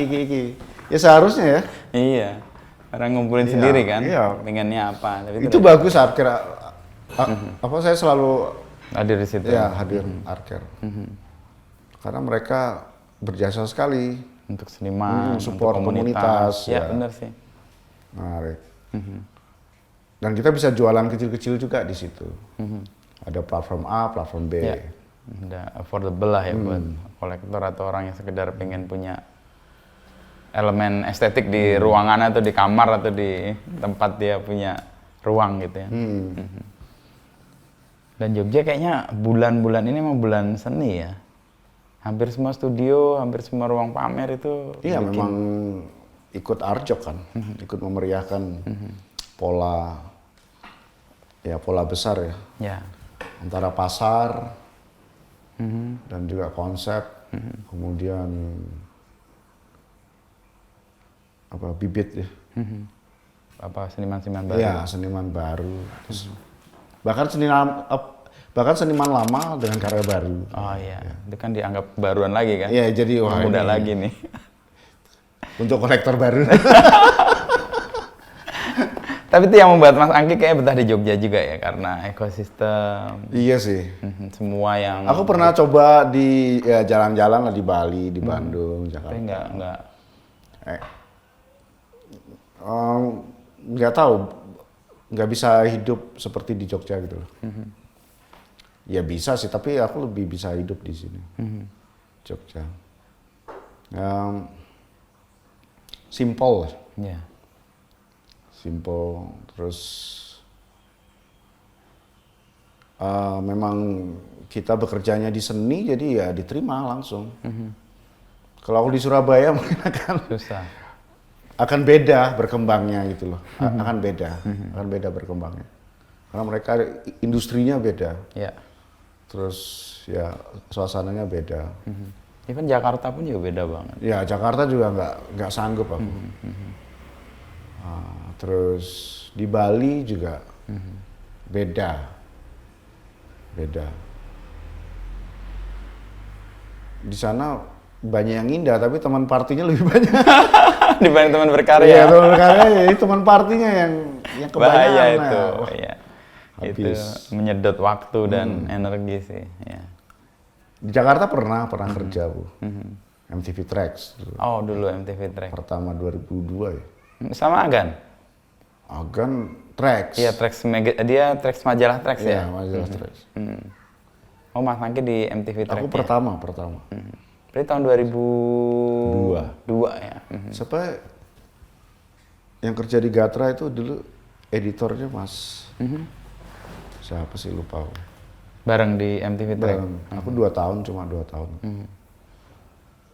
Speaker 1: Iki. Ya seharusnya ya.
Speaker 2: ini. Iya. Orang ngumpulin sendiri kan.
Speaker 1: Iya.
Speaker 2: Pengennya apa. Tapi
Speaker 1: Itu bagus Art Care. Apa saya selalu
Speaker 2: hadir di situ.
Speaker 1: ya hadir Art Care. Karena mereka berjasa sekali.
Speaker 2: Untuk seniman,
Speaker 1: support
Speaker 2: untuk
Speaker 1: komunitas,
Speaker 2: Ya,
Speaker 1: ya.
Speaker 2: benar sih.
Speaker 1: Menarik. Dan kita bisa jualan kecil-kecil juga di situ. Ada platform A, platform B.
Speaker 2: Ya. Udah affordable lah ya buat kolektor atau orang yang sekedar pengen punya elemen estetik di ruangan atau di kamar atau di tempat dia punya ruang gitu ya. Dan Jogja kayaknya bulan-bulan ini memang bulan seni ya. Hampir semua studio, hampir semua ruang pamer itu
Speaker 1: Iya, memang ikut Arjok kan, ikut memeriahkan pola besar ya,
Speaker 2: ya.
Speaker 1: antara pasar dan juga konsep, kemudian bibit ya,
Speaker 2: Apa seniman-seniman baru.
Speaker 1: iya seniman baru, terus bahkan seniman lama dengan karya baru.
Speaker 2: Oh iya, itu kan dianggap baruan lagi kan?
Speaker 1: Iya, jadi wah
Speaker 2: Muda
Speaker 1: ini
Speaker 2: lagi nih.
Speaker 1: untuk kolektor baru.
Speaker 2: Tapi itu yang membuat Mas Angki kayaknya betah di Jogja juga ya, karena ekosistem,
Speaker 1: Iya sih.
Speaker 2: semua yang...
Speaker 1: Aku pernah coba di jalan-jalan lah di Bali, di Bandung, Jakarta.
Speaker 2: Tapi nggak...
Speaker 1: Nggak tahu, nggak bisa hidup seperti di Jogja gitu loh. Ya bisa sih, tapi aku lebih bisa hidup di sini, Jogja. Simple lah,
Speaker 2: Ya.
Speaker 1: simple. Terus memang kita bekerjanya di seni, jadi ya diterima langsung. Kalau aku di Surabaya mungkin
Speaker 2: Susah.
Speaker 1: akan beda berkembangnya gitu loh, akan beda berkembangnya. Karena mereka industrinya beda.
Speaker 2: Ya.
Speaker 1: Terus ya suasananya beda.
Speaker 2: Even Jakarta pun juga beda banget.
Speaker 1: Ya Jakarta juga nggak sanggup aku. Terus di Bali juga beda. Di sana banyak yang indah, tapi teman partinya lebih banyak.
Speaker 2: Dibanding teman
Speaker 1: Iya,
Speaker 2: berkarya.
Speaker 1: teman karya jadi teman partinya yang kebanyakan.
Speaker 2: Bahaya itu.
Speaker 1: Wah,
Speaker 2: Iya. Itu
Speaker 1: habis.
Speaker 2: menyedot waktu dan energi sih. Ya.
Speaker 1: Di Jakarta pernah kerja Bu. MTV Tracks dulu.
Speaker 2: Oh dulu MTV Track.
Speaker 1: Pertama 2002 ya.
Speaker 2: Sama Agan?
Speaker 1: Agan Tracks.
Speaker 2: Iya, dia Trax majalah Trax
Speaker 1: Iya,
Speaker 2: ya?
Speaker 1: majalah Tracks.
Speaker 2: Oh, Mas Angki di MTV Track.
Speaker 1: Aku pertama.
Speaker 2: Berarti tahun 2002 ya?
Speaker 1: Siapa yang kerja di Gatra itu dulu editornya Mas. Siapa sih lupa aku.
Speaker 2: Bareng di MTV Track?
Speaker 1: Aku 2 tahun, cuma 2 tahun.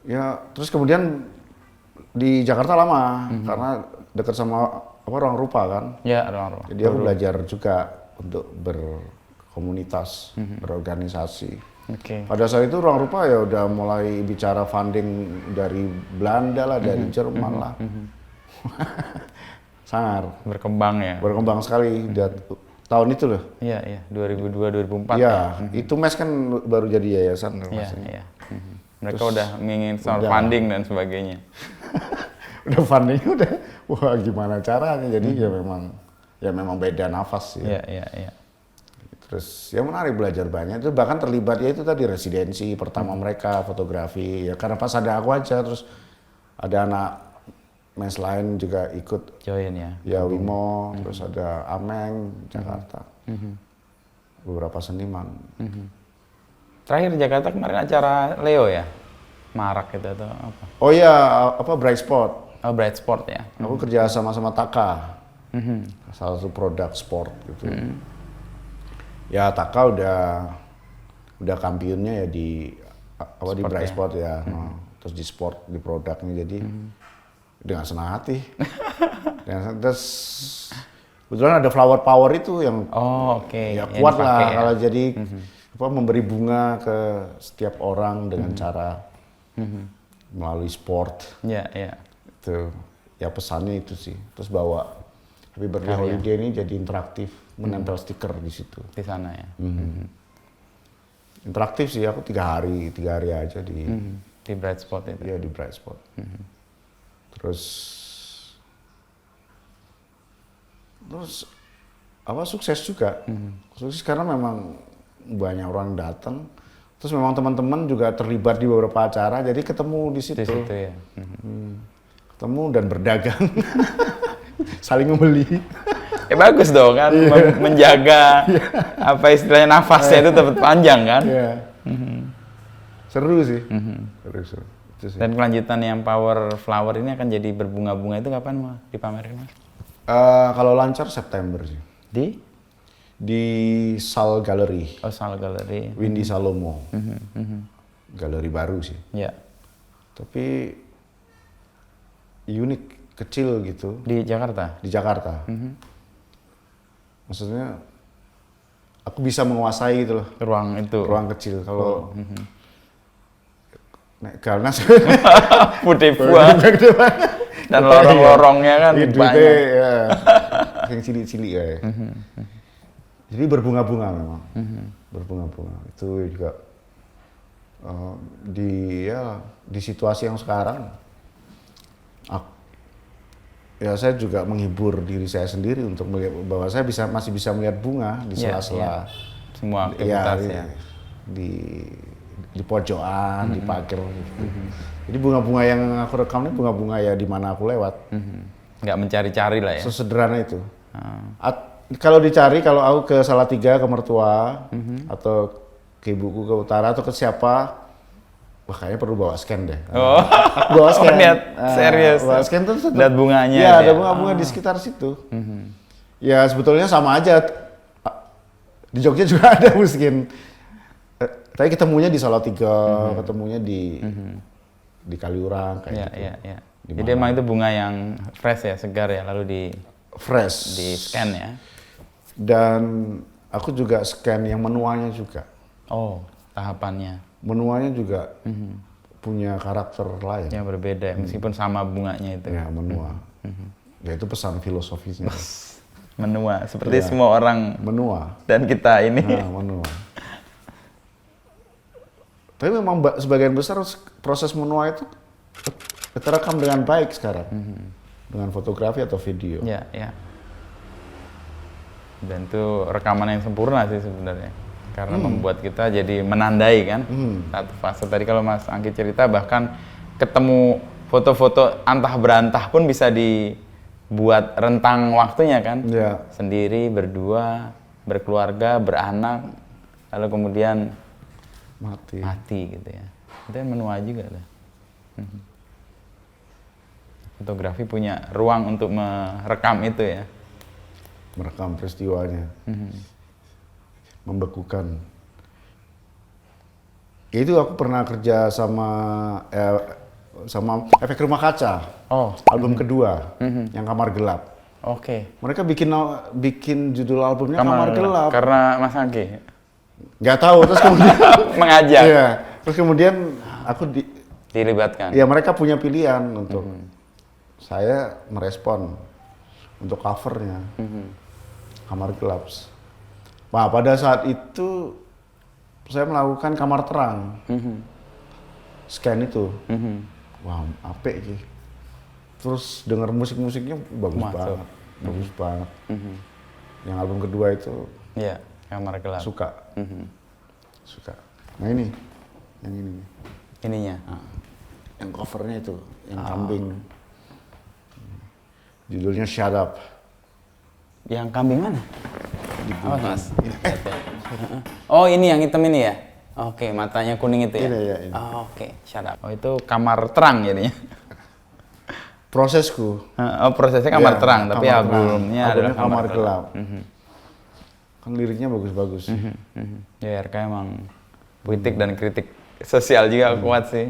Speaker 1: Ya, terus kemudian di Jakarta lama karena dekat sama Ruang Rupa kan.
Speaker 2: Ya, ruang-ruang.
Speaker 1: Jadi aku belajar juga untuk berkomunitas, berorganisasi.
Speaker 2: Oke.
Speaker 1: Pada saat itu Ruang Rupa ya udah mulai bicara funding dari Belanda lah, dari Jerman lah. Sangat
Speaker 2: Berkembang ya?
Speaker 1: berkembang sekali tahun itu loh.
Speaker 2: Iya, 2002-2004
Speaker 1: Ya, itu MES kan baru jadi yayasan.
Speaker 2: Iya. Mereka udah ingin soal funding dan sebagainya.
Speaker 1: Udah funding udah, wah gimana caranya, jadi ya memang beda nafas sih.
Speaker 2: Iya.
Speaker 1: Terus ya menarik belajar banyak, itu bahkan terlibat ya itu tadi residensi pertama mereka fotografi ya karena pas ada aku aja, terus ada anak mes lain juga ikut
Speaker 2: Join ya?
Speaker 1: ya Wimo, terus ada Ameng Jakarta, beberapa seniman.
Speaker 2: Terakhir Jakarta kemarin acara Leo ya? Marak itu atau apa?
Speaker 1: Oh iya, Bright Spot.
Speaker 2: Oh, Bright Sport ya?
Speaker 1: Aku kerja sama Taka, salah satu produk sport gitu. Ya Taka udah kampionnya ya di di Bright Sport ya. Terus di sport, di produknya, jadi dengan senang hati. Terus kebetulan ada flower power itu yang
Speaker 2: Oh, oke.
Speaker 1: ya
Speaker 2: Yang
Speaker 1: kuat lah
Speaker 2: dipakai ya?
Speaker 1: kalau jadi memberi bunga ke setiap orang dengan cara melalui sport.
Speaker 2: Iya.
Speaker 1: Itu ya pesannya itu sih. Terus bawa Happy Birthday Holiday ini jadi interaktif, menempel stiker di situ.
Speaker 2: Di sana ya?
Speaker 1: Interaktif sih, aku 3 hari aja di
Speaker 2: Di Bright Spot itu?
Speaker 1: ya di Bright Spot. Terus sukses juga. Sukses karena memang banyak orang datang. Terus memang teman-teman juga terlibat di beberapa acara, jadi ketemu di situ.
Speaker 2: Di situ ya?
Speaker 1: Ketemu dan berdagang. Saling membeli.
Speaker 2: Ya bagus dong kan, menjaga apa istilahnya nafasnya itu tetap panjang kan?
Speaker 1: Iya. Seru sih. Seru. Itu sih.
Speaker 2: Dan kelanjutan yang Power Flower ini akan jadi berbunga-bunga itu kapan mau dipamerin Mas?
Speaker 1: Kalau lancar September sih. Di Sal Gallery,
Speaker 2: Oh, Sal Gallery.
Speaker 1: Windy Salomo. galeri baru sih.
Speaker 2: Ya.
Speaker 1: Tapi unik, kecil gitu
Speaker 2: Di Jakarta.
Speaker 1: di Jakarta. Maksudnya aku bisa menguasai gitu loh
Speaker 2: Ruang itu.
Speaker 1: ruang kecil. Kalau karena
Speaker 2: Putih buah. Dan lorong-lorongnya kan
Speaker 1: duitnya
Speaker 2: banyak.
Speaker 1: ya, yang cilik-cilik ya. Jadi berbunga-bunga memang, berbunga-bunga. Itu juga di situasi yang sekarang, saya juga menghibur diri saya sendiri untuk melihat bahwa saya masih bisa melihat bunga di sela-sela.
Speaker 2: Semua aktivitas ya.
Speaker 1: Di pojokan, di pagar gitu. Jadi bunga-bunga yang aku rekam ini bunga-bunga ya di mana aku lewat.
Speaker 2: Nggak mencari-cari lah ya.
Speaker 1: Sesederhana itu. Kalau dicari, kalau aku ke Salatiga, ke mertua, atau ke ibuku ke utara, atau ke siapa, wah kayaknya perlu bawa scan deh. Aku bawa scan.
Speaker 2: Lihat serius.
Speaker 1: Bawa scan tuh
Speaker 2: lihat bunganya.
Speaker 1: Ya, ada bunga-bunga di sekitar situ. Ya sebetulnya sama aja. Di Jogja juga ada mungkin. Tapi ketemunya di Salatiga, ketemunya di Kaliurang kayak gitu.
Speaker 2: Iya. Jadi emang itu bunga yang fresh ya, segar ya, lalu di scan ya.
Speaker 1: Dan aku juga scan yang menuanya juga.
Speaker 2: Oh, tahapannya.
Speaker 1: Menuanya juga punya karakter lain.
Speaker 2: Yang berbeda ya, meskipun sama bunganya itu.
Speaker 1: Ya, menua. Ya itu pesan filosofisnya.
Speaker 2: Menua, seperti semua orang
Speaker 1: Menua.
Speaker 2: dan kita ini.
Speaker 1: Nah, menua. Tapi memang sebagian besar proses menua itu terekam dengan baik sekarang. Dengan fotografi atau video.
Speaker 2: Ya. Dan itu rekaman yang sempurna sih sebenarnya. Karena membuat kita jadi menandai kan. Satu fase tadi kalau Mas Angki cerita, bahkan ketemu foto-foto antah berantah pun bisa dibuat rentang waktunya kan.
Speaker 1: Ya.
Speaker 2: Sendiri, berdua, berkeluarga, beranak, lalu kemudian mati gitu ya. Itu yang menua juga tuh. Fotografi punya ruang untuk merekam itu ya.
Speaker 1: Merekam peristiwanya. Membekukan. Itu aku pernah kerja sama Efek Rumah Kaca.
Speaker 2: Oh.
Speaker 1: Album kedua, yang Kamar Gelap.
Speaker 2: Oke.
Speaker 1: Mereka bikin judul albumnya Kamar Gelap.
Speaker 2: Karena Mas Angki
Speaker 1: Nggak tahu, terus kemudian
Speaker 2: mengajak.
Speaker 1: Iya, terus kemudian aku
Speaker 2: dilibatkan.
Speaker 1: Ya mereka punya pilihan untuk saya merespon untuk covernya Kamar Gelap. Nah pada saat itu saya melakukan Kamar Terang, scan itu, wah apik sih. Terus dengar musik-musiknya bagus banget. Yang album kedua itu.
Speaker 2: Iya. Kamar Gelap.
Speaker 1: Suka. Nah ini, yang ini.
Speaker 2: Ininya.
Speaker 1: Nah, yang covernya itu, yang kambing. Judulnya Shut Up.
Speaker 2: Yang kambing mana? Oh, Mas. Oh, ini yang hitam ini ya? Oke, matanya kuning itu ya?
Speaker 1: Ini ya, ini.
Speaker 2: Oh, oke. Shut Up. Oh, itu kamar terang jadinya.
Speaker 1: Prosesku.
Speaker 2: Oh, prosesnya kamar terang, tapi albumnya adalah
Speaker 1: Kamar Gelap. Kan liriknya bagus-bagus.
Speaker 2: Ya, RK emang puitik dan kritik sosial juga kuat sih.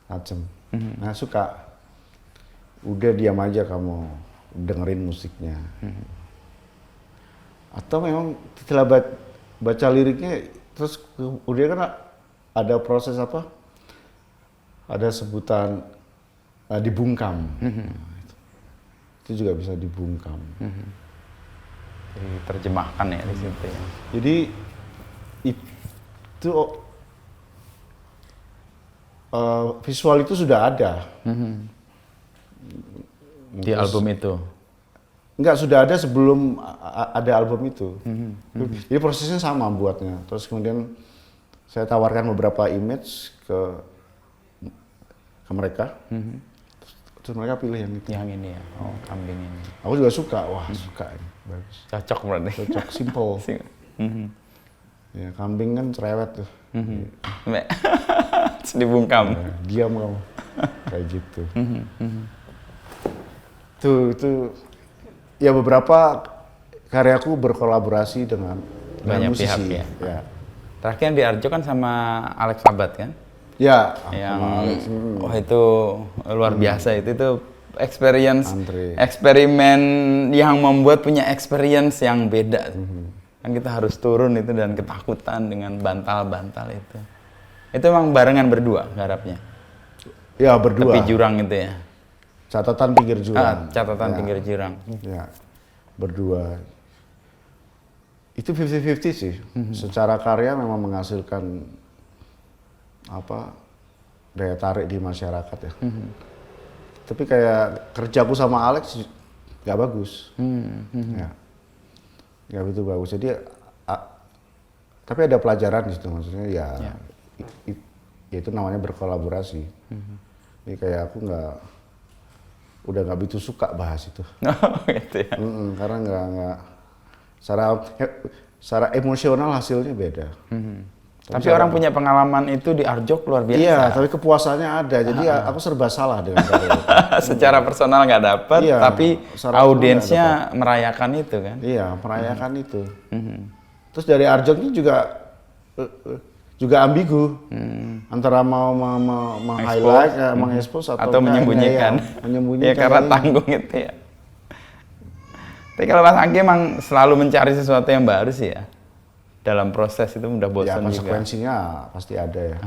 Speaker 1: Tajam. Nah suka. Udah diam aja kamu dengerin musiknya. Atau memang setelah baca liriknya, terus udah kan ada proses apa? Ada sebutan dibungkam. Itu juga bisa dibungkam.
Speaker 2: Diterjemahkan ya di situ ya.
Speaker 1: Jadi itu visual itu sudah ada.
Speaker 2: Di album itu.
Speaker 1: Enggak, sudah ada sebelum ada album itu. Jadi prosesnya sama buatnya. Terus kemudian saya tawarkan beberapa image ke mereka. Terus mereka pilih yang itu.
Speaker 2: Yang ini ya. Oh, kambing ini.
Speaker 1: Aku juga suka. Wah, suka ini. Bagus.
Speaker 2: Cocok berarti.
Speaker 1: Cocok, simple. Ya, kambing kan cerewet tuh.
Speaker 2: Terus dibungkam.
Speaker 1: Ya, diam kamu. Kayak gitu. Tuh ya beberapa karyaku berkolaborasi dengan
Speaker 2: banyak
Speaker 1: musisi.
Speaker 2: pihak ya.
Speaker 1: Ya.
Speaker 2: Terakhir yang di Arjo kan sama Alex Sabat kan?
Speaker 1: Ya,
Speaker 2: yang
Speaker 1: sama Alex.
Speaker 2: wah itu luar biasa itu experience
Speaker 1: Andre.
Speaker 2: eksperimen yang membuat punya experience yang beda. Kan kita harus turun itu dan ketakutan dengan bantal-bantal itu. Itu emang barengan berdua garapnya.
Speaker 1: Ya, berdua.
Speaker 2: Tepi jurang itu ya.
Speaker 1: Catatan pinggir jurang.
Speaker 2: Catatan
Speaker 1: Ya.
Speaker 2: pinggir jurang.
Speaker 1: Ya, berdua. Itu 50-50 sih. Secara karya memang menghasilkan apa daya tarik di masyarakat ya. Tapi kayak kerjaku sama Alex nggak bagus. Ya, nggak begitu bagus. Jadi, tapi ada pelajaran di situ maksudnya ya. Ya itu namanya berkolaborasi. Jadi kayak aku udah nggak begitu suka bahas itu.
Speaker 2: Oh, gitu ya.
Speaker 1: Karena nggak secara emosional hasilnya beda.
Speaker 2: Tapi orang punya pengalaman itu di Arjok luar biasa.
Speaker 1: Iya, tapi kepuasannya ada. Jadi aku serba salah dengan karya itu.
Speaker 2: Secara personal nggak dapat,
Speaker 1: Iya,
Speaker 2: tapi
Speaker 1: secara
Speaker 2: audiensnya merayakan itu kan.
Speaker 1: Iya, merayakan itu. Terus dari Arjok ini juga ambigu. Antara mau meng-highlight, mengekspos
Speaker 2: atau menyembunyikan.
Speaker 1: Menyembunyikan.
Speaker 2: Ya karena tanggung itu ya. Tapi kalau Mas Anggi emang selalu mencari sesuatu yang baru sih ya. Dalam proses itu udah bosan
Speaker 1: Ya
Speaker 2: juga.
Speaker 1: konsekuensinya pasti ada ya.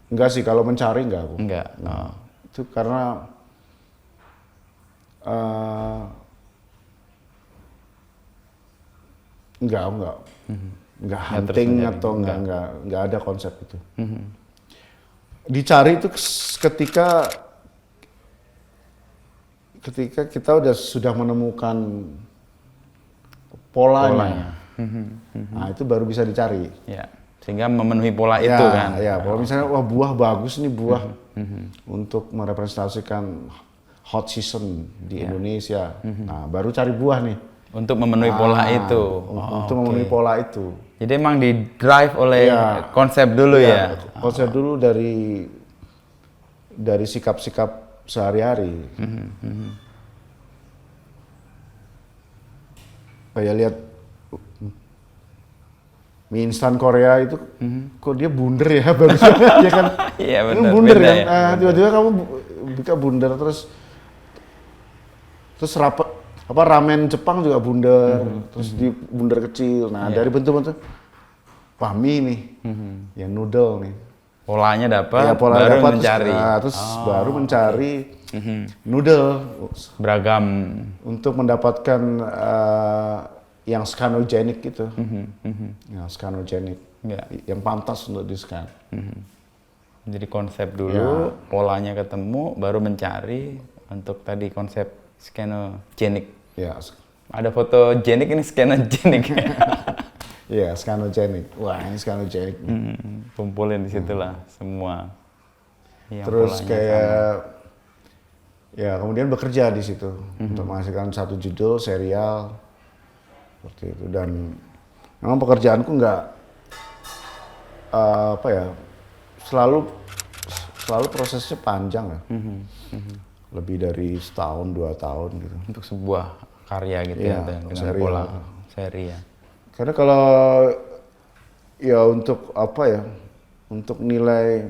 Speaker 1: Enggak sih, kalau mencari enggak aku.
Speaker 2: Enggak. Oh.
Speaker 1: Itu karena enggak hunting atau enggak ada konsep itu. Dicari itu ketika kita sudah menemukan polanya. Nah, itu baru bisa dicari.
Speaker 2: Ya, sehingga memenuhi pola
Speaker 1: Ya,
Speaker 2: itu kan.
Speaker 1: ya, kalau misalnya wah buah bagus nih buah untuk merepresentasikan hot season di Indonesia. Nah, baru cari buah nih.
Speaker 2: Untuk memenuhi pola itu.
Speaker 1: Untuk memenuhi pola itu.
Speaker 2: Jadi emang di drive oleh konsep dulu ya.
Speaker 1: Konsep dulu dari sikap-sikap sehari-hari. Kayak lihat mie instan Korea itu, kok dia bundar ya bagus ya kan?
Speaker 2: Iya
Speaker 1: Ini
Speaker 2: benar.
Speaker 1: bundar
Speaker 2: beda
Speaker 1: kan?
Speaker 2: ya.
Speaker 1: Tiba-tiba kamu buka bundar terus ramen Jepang juga bundar, terus di bundar kecil. Nah dari bentuk-bentuk, wah mie nih, ya noodle nih.
Speaker 2: Polanya dapat,
Speaker 1: Ya, pola
Speaker 2: baru
Speaker 1: dapat,
Speaker 2: mencari.
Speaker 1: terus baru mencari noodle
Speaker 2: Beragam.
Speaker 1: untuk mendapatkan yang scanogenic gitu, yang scanogenic,
Speaker 2: Ya.
Speaker 1: yang pantas untuk di scan.
Speaker 2: Jadi konsep dulu, polanya ketemu, baru mencari untuk tadi konsep scanogenic.
Speaker 1: Ya,
Speaker 2: Ada foto genik ini scanogenic.
Speaker 1: ya scanogenic. Wah ini scanogenic.
Speaker 2: Kumpulin di situlah semua. Yang
Speaker 1: Terus
Speaker 2: polanya
Speaker 1: kayak ya kemudian bekerja di situ untuk menghasilkan satu judul serial seperti itu, dan memang pekerjaanku nggak selalu prosesnya panjang ya. Lebih dari setahun 2 tahun gitu.
Speaker 2: untuk sebuah karya gitu
Speaker 1: Iya,
Speaker 2: ya dengan
Speaker 1: serial.
Speaker 2: pola seri ya.
Speaker 1: Karena kalau ya untuk untuk nilai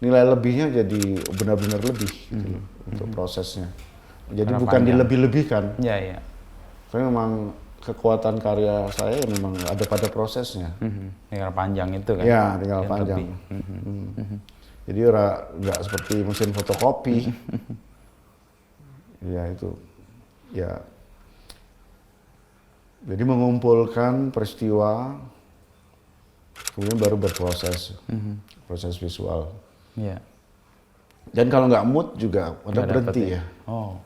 Speaker 1: lebihnya jadi benar-benar lebih gitu loh, untuk prosesnya. Jadi
Speaker 2: Karena
Speaker 1: bukan
Speaker 2: panjang.
Speaker 1: dilebih-lebihkan.
Speaker 2: Iya, iya.
Speaker 1: Karena memang kekuatan karya saya memang ada pada prosesnya.
Speaker 2: Tinggal panjang itu kan.
Speaker 1: Ya, tinggal
Speaker 2: yang
Speaker 1: panjang.
Speaker 2: lebih.
Speaker 1: Jadi nggak seperti mesin fotokopi. Ya itu, ya. Jadi mengumpulkan peristiwa, kemudian baru berproses, proses visual.
Speaker 2: Iya.
Speaker 1: Dan kalau nggak mood juga udah
Speaker 2: Nggak
Speaker 1: berhenti
Speaker 2: dapet
Speaker 1: ya.
Speaker 2: Oh.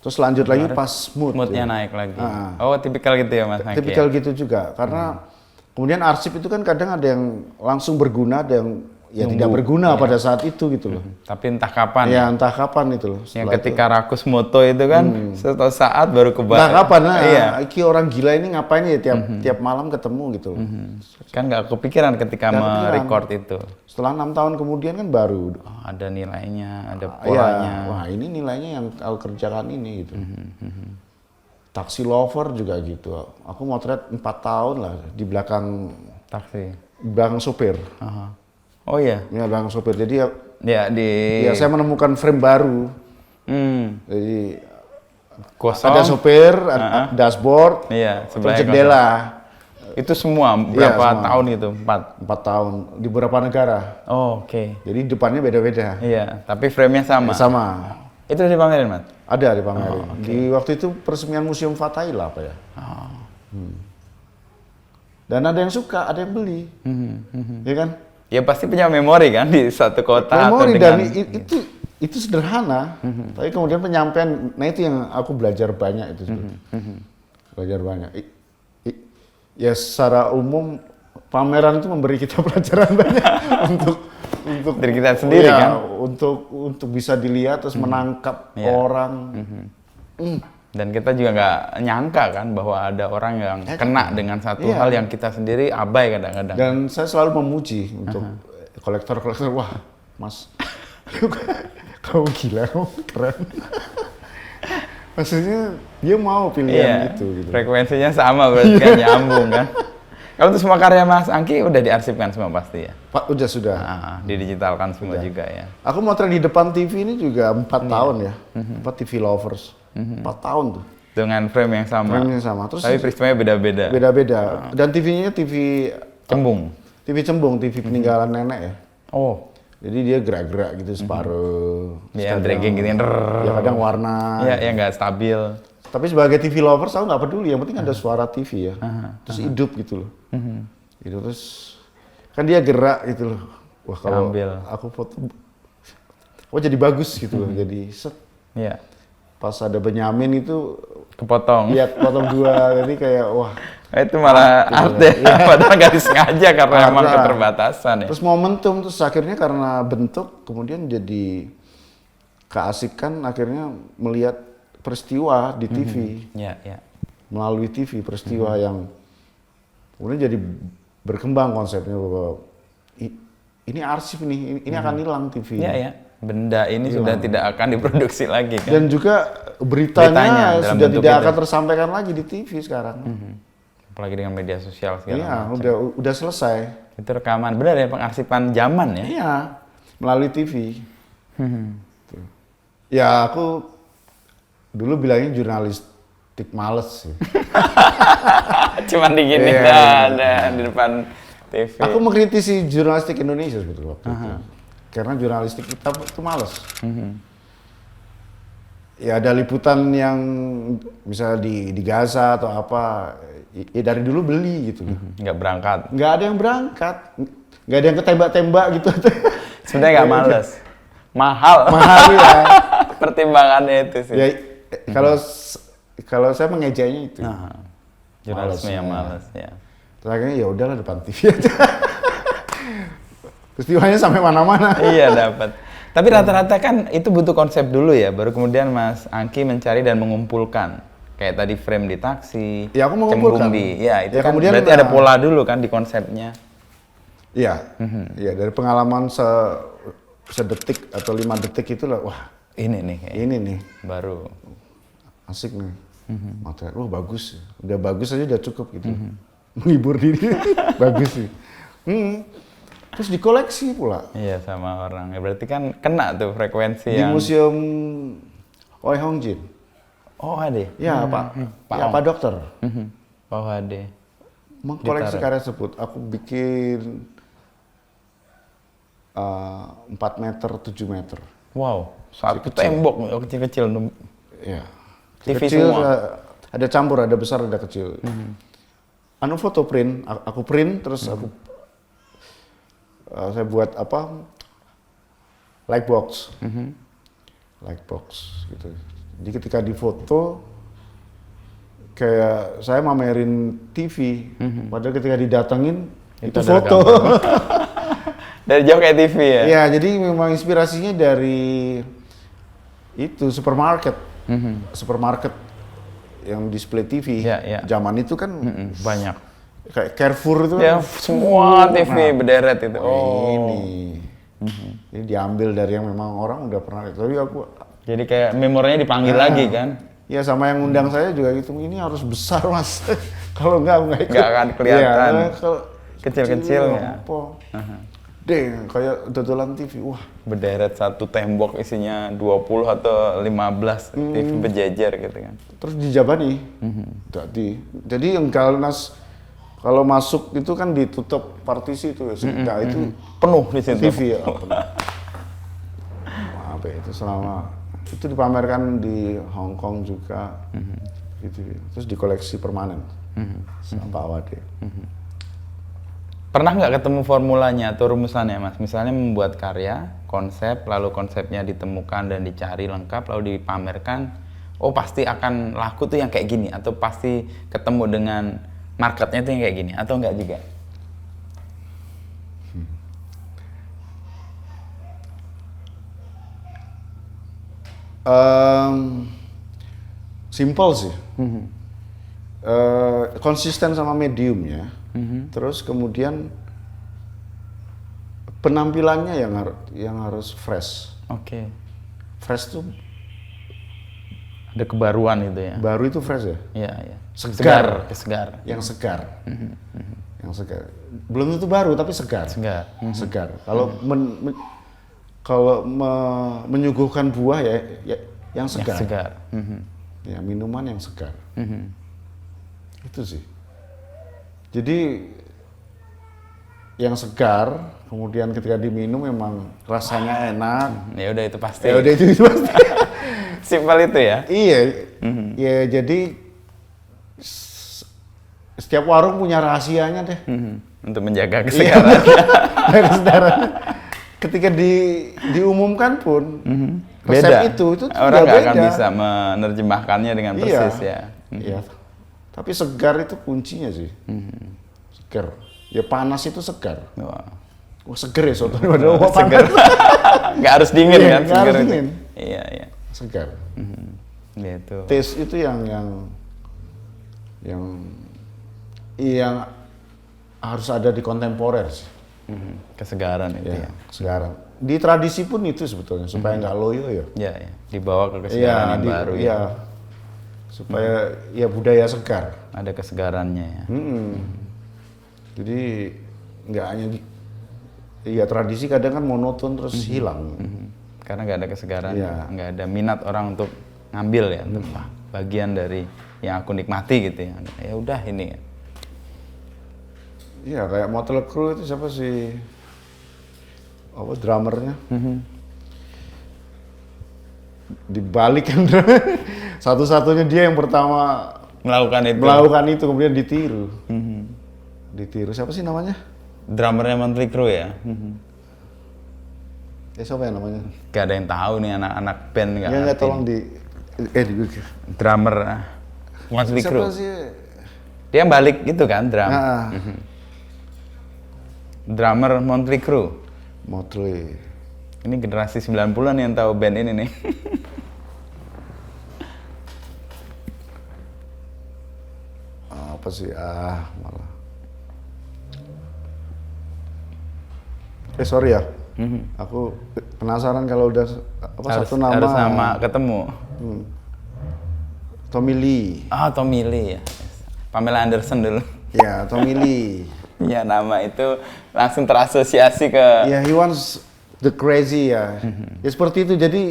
Speaker 1: Terus lanjut lagi pas mood.
Speaker 2: Moodnya
Speaker 1: ya.
Speaker 2: naik lagi.
Speaker 1: Ah.
Speaker 2: Oh, tipikal gitu ya Mas Angki.
Speaker 1: Tipikal gitu juga, karena kemudian arsip itu kan kadang ada yang langsung berguna, ada yang ya tidak berguna pada saat itu gitu loh.
Speaker 2: Tapi entah kapan.
Speaker 1: Ya entah kapan itu loh.
Speaker 2: Yang
Speaker 1: Setelah
Speaker 2: ketika rakus moto itu kan suatu saat baru
Speaker 1: Entah kapan,
Speaker 2: Iya.
Speaker 1: Iki orang gila ini ngapain ya tiap malam ketemu gitu loh.
Speaker 2: Kan nggak kepikiran ketika
Speaker 1: Nggak kepikiran.
Speaker 2: merecord itu.
Speaker 1: Setelah 6 tahun kemudian kan baru.
Speaker 2: Oh, ada nilainya, ada
Speaker 1: Ya,
Speaker 2: polanya.
Speaker 1: wah ini nilainya yang aku kerjakan ini gitu. Taksi Lover juga gitu. Aku motret 4 tahun lah di belakang
Speaker 2: Taksi.
Speaker 1: sopir.
Speaker 2: Aha. Oh iya.
Speaker 1: Ya belakang sopir. Jadi
Speaker 2: Ya di.
Speaker 1: ya saya menemukan frame baru. Jadi
Speaker 2: Kosong.
Speaker 1: ada sopir, ada dashboard,
Speaker 2: Iya,
Speaker 1: terus
Speaker 2: sebelahnya
Speaker 1: jendela.
Speaker 2: Itu semua berapa
Speaker 1: semua.
Speaker 2: tahun gitu?
Speaker 1: 4 tahun di beberapa negara.
Speaker 2: Oh, oke.
Speaker 1: Jadi depannya beda-beda.
Speaker 2: Iya, tapi frame-nya sama.
Speaker 1: Sama.
Speaker 2: Itu dipamerin, Mat?
Speaker 1: Ada dipamerin. Di waktu itu peresmian Museum Fathaillah apa ya? Dan ada yang suka, ada yang beli. Ya kan?
Speaker 2: Ya pasti punya memori kan di satu kota
Speaker 1: Memori
Speaker 2: atau
Speaker 1: dan
Speaker 2: dengan.
Speaker 1: itu sederhana. Tapi kemudian penyampaian, nah itu yang aku belajar banyak itu. Belajar banyak. Ya secara umum pameran itu memberi kita pelajaran banyak untuk
Speaker 2: Dari kita sendiri
Speaker 1: ya,
Speaker 2: kan?
Speaker 1: untuk bisa dilihat terus menangkap
Speaker 2: Iya.
Speaker 1: orang.
Speaker 2: Dan kita juga nggak nyangka kan bahwa ada orang yang kena dengan satu
Speaker 1: Iya.
Speaker 2: hal yang kita sendiri abai kadang-kadang.
Speaker 1: Dan saya selalu memuji untuk kolektor-kolektor. Wah, Mas, kamu gila, kamu keren. Maksudnya dia mau pilihan itu. Gitu.
Speaker 2: Frekuensinya sama berarti kan nyambung kan. Kalau untuk semua karya Mas Angki udah diarsipkan semua pasti ya?
Speaker 1: Pak, sudah.
Speaker 2: Didigitalkan semua juga ya?
Speaker 1: Aku motret di depan TV ini juga 4 tahun ya. 4 TV Lovers. 4 tahun tuh.
Speaker 2: Dengan frame yang sama?
Speaker 1: Frame yang sama. Terus
Speaker 2: tapi peristiwanya beda-beda?
Speaker 1: Beda-beda. Dan TV-nya TV...
Speaker 2: Cembung?
Speaker 1: TV cembung, TV peninggalan nenek ya.
Speaker 2: Oh.
Speaker 1: Jadi dia gerak-gerak gitu separuh.
Speaker 2: Ya, dragging gitu.
Speaker 1: Ya kadang warna.
Speaker 2: Ya, yang nggak stabil.
Speaker 1: Tapi sebagai TV lovers aku nggak peduli, yang penting ada suara TV ya. Terus hidup gitu loh. Gitu terus kan dia gerak gitu loh. Wah kalau aku foto, oh jadi bagus gitu loh. Jadi set.
Speaker 2: Iya.
Speaker 1: Pas ada Benyamin itu
Speaker 2: kepotong.
Speaker 1: Iya, potong 2. Jadi kayak wah.
Speaker 2: Itu malah art ya. Padahal nggak disengaja karena emang keterbatasan ya.
Speaker 1: Terus momentum, terus akhirnya karena bentuk kemudian jadi keasikan akhirnya melihat peristiwa di TV.
Speaker 2: Iya.
Speaker 1: Melalui TV peristiwa yang kemudian jadi berkembang konsepnya bahwa ini arsip nih, ini akan hilang TV.
Speaker 2: Iya. Benda ini sudah tidak akan diproduksi lagi kan.
Speaker 1: Dan juga beritanya sudah tidak akan tersampaikan lagi di TV sekarang.
Speaker 2: Apalagi dengan media sosial segala macam.
Speaker 1: Iya, udah selesai.
Speaker 2: Itu rekaman, benar ya pengarsipan zaman ya?
Speaker 1: Iya, melalui TV. Ya aku dulu bilangnya jurnalistik males sih.
Speaker 2: Cuman digini ada di depan TV.
Speaker 1: Aku mengkritisi jurnalistik Indonesia sebetulnya waktu itu. Karena jurnalistik kita itu males. Ya ada liputan yang misalnya di Gaza atau apa, ya dari dulu beli gitu.
Speaker 2: Nggak berangkat?
Speaker 1: Nggak ada yang berangkat. Nggak ada yang ketembak-tembak gitu.
Speaker 2: Sebenarnya nggak males. Mahal.
Speaker 1: Mahal ya.
Speaker 2: Pertimbangannya itu sih.
Speaker 1: Ya, kalau saya mengejanya itu.
Speaker 2: Jurnalisme yang males ya.
Speaker 1: Terus akhirnya ya udahlah depan TV aja. Peristiwanya sampai mana-mana.
Speaker 2: Iya dapat. Tapi rata-rata kan itu butuh konsep dulu ya, baru kemudian Mas Angki mencari dan mengumpulkan. Kayak tadi frame di taksi,
Speaker 1: ya, aku mengumpulkan.
Speaker 2: Ya itu
Speaker 1: ya,
Speaker 2: kan
Speaker 1: kemudian,
Speaker 2: berarti ada pola dulu kan di konsepnya.
Speaker 1: Iya, iya dari pengalaman sedetik atau 5 detik itulah, wah
Speaker 2: ini nih kayaknya.
Speaker 1: Ini nih.
Speaker 2: Baru.
Speaker 1: Asik nih. Materi, wah bagus. Udah bagus aja udah cukup gitu. Menghibur diri, bagus sih. Terus dikoleksi pula.
Speaker 2: Iya sama orang. Ya berarti kan kena tuh frekuensi
Speaker 1: di
Speaker 2: yang...
Speaker 1: Museum Oi Hong Jin.
Speaker 2: Oh ada?
Speaker 1: Ya Pak Dokter.
Speaker 2: Oh ada.
Speaker 1: Mengkoleksi karya tersebut. Aku bikin 4 meter, 7 meter.
Speaker 2: Wow, satu tembok kecil-kecil.
Speaker 1: Ya.
Speaker 2: TV
Speaker 1: kecil,
Speaker 2: semua?
Speaker 1: Ada campur, ada besar, ada kecil. Anu foto print, aku print terus saya buat apa? Lightbox. Lightbox gitu. Jadi ketika difoto kayak saya mamerin TV, padahal ketika didatengin itu foto.
Speaker 2: Dari jauh kayak TV ya?
Speaker 1: Iya, jadi memang inspirasinya dari itu supermarket. Supermarket yang display TV.
Speaker 2: Ya.
Speaker 1: Zaman itu kan
Speaker 2: banyak.
Speaker 1: Kayak Carrefour itu
Speaker 2: ya,
Speaker 1: kan.
Speaker 2: semua TV berderet itu.
Speaker 1: Ini diambil dari yang memang orang udah pernah. Tapi aku
Speaker 2: jadi kayak memorinya dipanggil lagi kan?
Speaker 1: Iya, sama yang undang saya juga gitu. Ini harus besar Mas. Kalau nggak ikut.
Speaker 2: Nggak akan kelihatan.
Speaker 1: Ya,
Speaker 2: kecil-kecilnya.
Speaker 1: gede kayak dodolan TV. Wah,
Speaker 2: Berderet satu tembok isinya 20 atau 15 TV berjejer gitu kan.
Speaker 1: terus dijabani. Jadi yang kalau masuk itu kan ditutup partisi itu ya. Nah, itu
Speaker 2: Penuh di situ.
Speaker 1: TV ya. Maaf ya, itu selama itu dipamerkan di Hong Kong juga. Gitu. Terus dikoleksi permanen. Sama Pak Wade.
Speaker 2: Pernah nggak ketemu formulanya atau rumusannya, Mas? Misalnya membuat karya, konsep, lalu konsepnya ditemukan dan dicari lengkap, lalu dipamerkan. Oh, pasti akan laku tuh yang kayak gini, atau pasti ketemu dengan marketnya tuh yang kayak gini, atau enggak juga?
Speaker 1: Simple sih. Konsisten sama mediumnya. Terus kemudian penampilannya yang harus fresh.
Speaker 2: Oke.
Speaker 1: Fresh tuh
Speaker 2: Ada kebaruan itu ya?
Speaker 1: baru itu fresh ya.
Speaker 2: Iya, iya.
Speaker 1: Segar.
Speaker 2: Segar.
Speaker 1: Yang segar. Yang segar. Belum tentu baru tapi segar.
Speaker 2: Segar.
Speaker 1: Segar. Kalau menyuguhkan buah ya yang
Speaker 2: Yang
Speaker 1: segar.
Speaker 2: segar.
Speaker 1: Ya, minuman yang segar. Itu sih. Jadi yang segar, kemudian ketika diminum memang rasanya enak.
Speaker 2: Ya udah itu pasti.
Speaker 1: Ya udah itu pasti.
Speaker 2: Simpel itu ya?
Speaker 1: Iya. Ya jadi setiap warung punya rahasianya deh.
Speaker 2: Untuk menjaga kesegaran.
Speaker 1: Kesegaran. Ketika diumumkan pun resep
Speaker 2: Beda.
Speaker 1: itu
Speaker 2: Orang
Speaker 1: juga
Speaker 2: nggak akan
Speaker 1: beda.
Speaker 2: bisa menerjemahkannya dengan persis ya.
Speaker 1: Iya. Tapi segar itu kuncinya sih. Segar. Ya panas itu segar.
Speaker 2: Wah.
Speaker 1: Wah, seger ya soto padahal panas.
Speaker 2: Nggak harus dingin
Speaker 1: Iya,
Speaker 2: kan?
Speaker 1: nggak harus
Speaker 2: segar itu.
Speaker 1: dingin.
Speaker 2: Iya, iya.
Speaker 1: Segar.
Speaker 2: Gitu.
Speaker 1: Taste itu yang harus ada di kontemporer sih.
Speaker 2: Kesegaran itu ya.
Speaker 1: Sekarang di tradisi pun itu sebetulnya supaya nggak loyo ya.
Speaker 2: Iya, iya. Dibawa ke kesegaran yang baru ya.
Speaker 1: Iya. Supaya ya budaya segar.
Speaker 2: Ada kesegarannya ya.
Speaker 1: Jadi nggak hanya ya tradisi kadang kan monoton terus hilang.
Speaker 2: Karena nggak ada kesegaran,
Speaker 1: Iya.
Speaker 2: nggak ada minat orang untuk ngambil ya, untuk "Wah, bagian dari yang aku nikmati gitu ya. Ya udah ini.
Speaker 1: Iya kayak Motley Crue itu siapa sih? Apa drummernya? Dibalik kan satu-satunya dia yang pertama
Speaker 2: Melakukan itu.
Speaker 1: kemudian ditiru. Ditiru siapa sih namanya?
Speaker 2: Drummernya Motley Crue ya.
Speaker 1: Siapa ya namanya?
Speaker 2: Gak ada yang tahu nih anak-anak band nggak
Speaker 1: Ya nggak
Speaker 2: ngerti.
Speaker 1: tolong di
Speaker 2: Drummer Motley
Speaker 1: siapa
Speaker 2: Crue.
Speaker 1: sih?
Speaker 2: Dia balik gitu kan drum.
Speaker 1: Nah,
Speaker 2: Drummer Motley Crue.
Speaker 1: Motley.
Speaker 2: Ini generasi 90-an yang tahu band ini nih.
Speaker 1: Apa sih? Malah. Sorry ya. Aku penasaran kalau udah satu nama.
Speaker 2: Harus nama ketemu.
Speaker 1: Tommy Lee.
Speaker 2: Ah, Tommy Lee ya. Pamela Anderson dulu.
Speaker 1: Ya, Tommy Lee.
Speaker 2: Ya, nama itu langsung terasosiasi ke
Speaker 1: Ya, he wants the crazy ya. Ya seperti itu. Jadi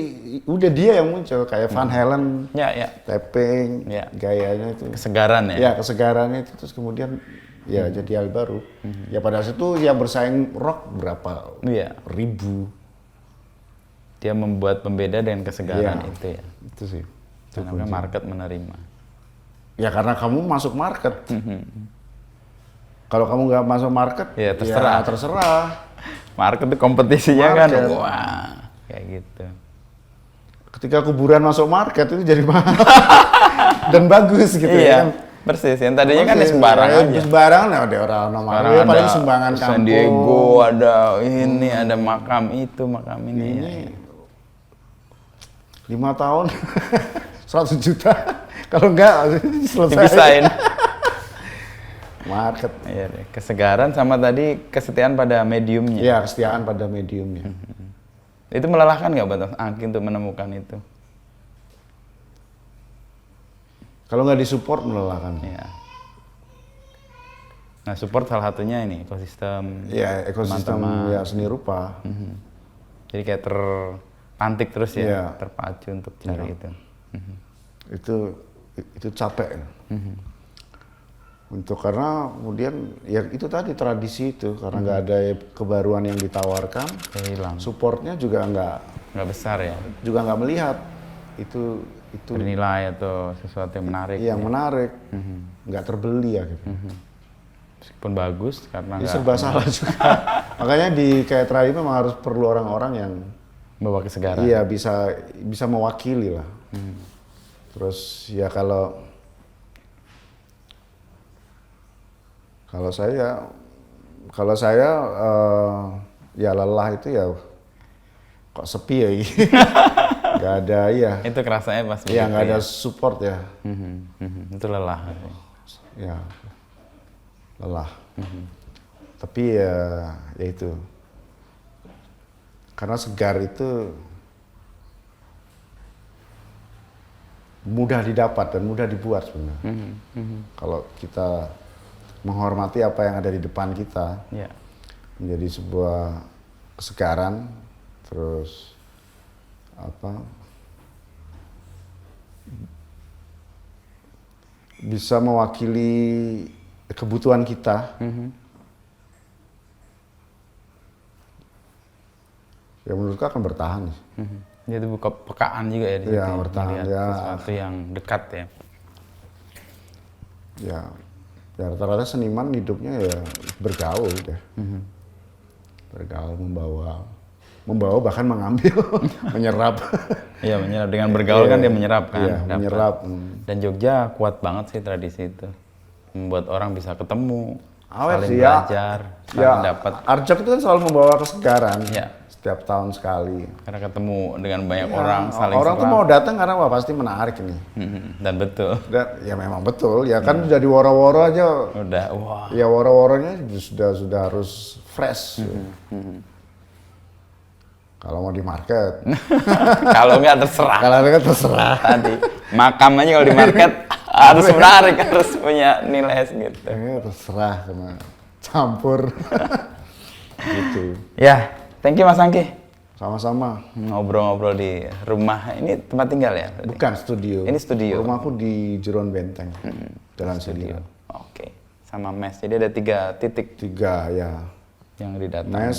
Speaker 1: udah dia yang muncul kayak Van Halen,
Speaker 2: ya, ya,
Speaker 1: tapping,
Speaker 2: Ya.
Speaker 1: gayanya itu.
Speaker 2: kesegaran ya.
Speaker 1: Ya, kesegarannya itu terus kemudian ya jadi hal baru. Ya pada saat itu ya bersaing rock berapa
Speaker 2: Iya.
Speaker 1: ribu.
Speaker 2: Dia membuat pembeda dengan kesegaran
Speaker 1: Iya.
Speaker 2: itu ya.
Speaker 1: Itu sih.
Speaker 2: Karena market menerima.
Speaker 1: Ya karena kamu masuk market. Kalau kamu nggak masuk market,
Speaker 2: Ya, terserah.
Speaker 1: terserah.
Speaker 2: Market itu kompetisinya kan,
Speaker 1: Market.
Speaker 2: wah, kayak gitu.
Speaker 1: Ketika kuburan masuk market itu jadi mahal dan bagus gitu ya.
Speaker 2: Iya, persis. Yang tadinya kan di sembarang aja.
Speaker 1: Sembarangan ya ada orang nomor.
Speaker 2: Sekarang
Speaker 1: Ya,
Speaker 2: ada
Speaker 1: paling sumbangan
Speaker 2: San
Speaker 1: kampung.
Speaker 2: Diego, ada ini, ada makam itu, makam ini.
Speaker 1: Ini
Speaker 2: Ya.
Speaker 1: 5 tahun 100 juta. Kalau enggak selesai.
Speaker 2: Dipisahin.
Speaker 1: Market.
Speaker 2: Iya deh. Kesegaran sama tadi kesetiaan pada mediumnya.
Speaker 1: Ya, kesetiaan pada mediumnya.
Speaker 2: Itu melelahkan nggak buat Angki untuk menemukan itu?
Speaker 1: Kalau nggak disupport melelahkan.
Speaker 2: Iya. Nah, support salah satunya ini ekosistem.
Speaker 1: Ya ekosistem
Speaker 2: teman-teman.
Speaker 1: ya seni rupa.
Speaker 2: Jadi kayak terpantik terus ya,
Speaker 1: Iya.
Speaker 2: terpacu untuk cari itu.
Speaker 1: Itu capek. Untuk karena kemudian ya itu tadi tradisi itu karena nggak ada kebaruan yang ditawarkan,
Speaker 2: Kayak hilang.
Speaker 1: supportnya juga
Speaker 2: Nggak besar ya.
Speaker 1: nggak melihat itu
Speaker 2: Bernilai atau sesuatu yang menarik.
Speaker 1: yang menarik, nggak terbeli ya gitu.
Speaker 2: Meskipun bagus karena
Speaker 1: Ini
Speaker 2: nggak
Speaker 1: serba salah juga. Makanya di kayak terakhir memang harus perlu orang-orang yang
Speaker 2: bawa kesegaran.
Speaker 1: iya bisa mewakili lah. Terus ya kalau saya ya lelah itu ya kok sepi ya gitu. Nggak ada ya.
Speaker 2: Itu kerasanya pas
Speaker 1: Iya
Speaker 2: begitu
Speaker 1: nggak ada
Speaker 2: ya.
Speaker 1: support ya.
Speaker 2: Itu lelah.
Speaker 1: Ya lelah. Tapi ya itu karena segar itu mudah didapat dan mudah dibuat sebenarnya. Kalau kita menghormati apa yang ada di depan kita,
Speaker 2: Ya.
Speaker 1: menjadi sebuah kesegaran, terus bisa mewakili kebutuhan kita. Ya menurutku akan bertahan.
Speaker 2: Jadi buka pekaan juga ya di
Speaker 1: Iya,
Speaker 2: situ.
Speaker 1: bertahan,
Speaker 2: Melihat
Speaker 1: ya.
Speaker 2: sesuatu yang dekat ya.
Speaker 1: Ya rata-rata seniman hidupnya ya bergaul deh. Bergaul, membawa bahkan mengambil, menyerap.
Speaker 2: Iya, menyerap dengan bergaul kan dia menyerap kan.
Speaker 1: Iya,
Speaker 2: dapat.
Speaker 1: menyerap.
Speaker 2: Dan Jogja kuat banget sih tradisi itu. Membuat orang bisa ketemu,
Speaker 1: Awet
Speaker 2: saling
Speaker 1: sih ya.
Speaker 2: belajar,
Speaker 1: Ya,
Speaker 2: saling dapat.
Speaker 1: Arjok itu kan selalu membawa kesegaran.
Speaker 2: Iya.
Speaker 1: Setiap tahun sekali.
Speaker 2: Karena ketemu dengan banyak
Speaker 1: Ya,
Speaker 2: orang, saling
Speaker 1: orang tuh
Speaker 2: serap.
Speaker 1: mau datang karena wah pasti menarik ini.
Speaker 2: Dan betul.
Speaker 1: Dan ya memang betul, ya kan udah di woro-woro aja.
Speaker 2: Udah, wah.
Speaker 1: Ya woro-woronya sudah harus fresh. Kalau mau di market,
Speaker 2: Kalau nggak terserah.
Speaker 1: kalau ada kan terserah.
Speaker 2: Tadi makam aja kalau di market harus menarik, harus punya nilai segitu.
Speaker 1: Terserah sama campur. Gitu.
Speaker 2: Ya, thank you Mas Angki.
Speaker 1: Sama-sama.
Speaker 2: Ngobrol-ngobrol di rumah. Ini tempat tinggal ya?
Speaker 1: Bukan studio.
Speaker 2: Ini studio.
Speaker 1: Rumahku di Jeron Benteng. Jalan
Speaker 2: Studio.
Speaker 1: Sedih.
Speaker 2: Oke. Sama mes. Jadi ada 3 titik
Speaker 1: 3 ya.
Speaker 2: yang didatangi.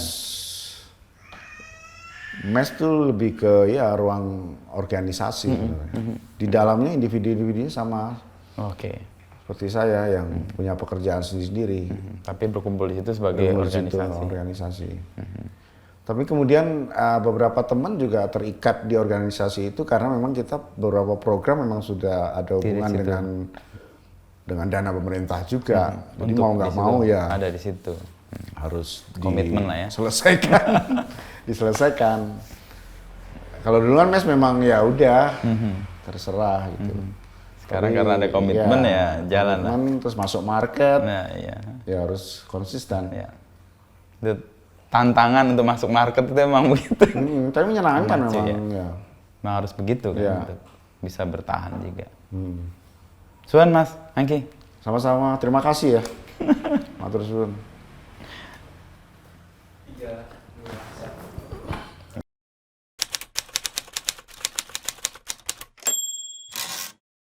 Speaker 1: Mes tuh lebih ke ya ruang organisasi sebenarnya. Di dalamnya individu-individunya sama
Speaker 2: Oke.
Speaker 1: seperti saya yang punya pekerjaan sendiri-sendiri.
Speaker 2: Tapi berkumpul di situ sebagai
Speaker 1: Di situ,
Speaker 2: organisasi.
Speaker 1: organisasi. Tapi kemudian beberapa teman juga terikat di organisasi itu karena memang kita beberapa program memang sudah ada hubungan
Speaker 2: situ.
Speaker 1: dengan dana pemerintah juga. Jadi
Speaker 2: Untuk
Speaker 1: mau
Speaker 2: di
Speaker 1: nggak
Speaker 2: situ,
Speaker 1: mau ya
Speaker 2: ada di situ.
Speaker 1: harus
Speaker 2: Komitmen lah ya.
Speaker 1: diselesaikan. Kalau dulu kan mes memang ya udah terserah gitu.
Speaker 2: Sekarang
Speaker 1: Tapi,
Speaker 2: karena ada komitmen ya jalan lah.
Speaker 1: komitmen, terus masuk market
Speaker 2: Nah, iya.
Speaker 1: ya harus konsisten.
Speaker 2: Ya. Itu tantangan untuk masuk market itu emang begitu.
Speaker 1: Tapi menyenangkan
Speaker 2: Memacu,
Speaker 1: memang
Speaker 2: ya.
Speaker 1: ya.
Speaker 2: Memang harus begitu kan
Speaker 1: Iya.
Speaker 2: untuk bisa bertahan juga. Suan Mas Angki.
Speaker 1: Sama-sama, terima kasih ya. Matur suwun.
Speaker 3: 3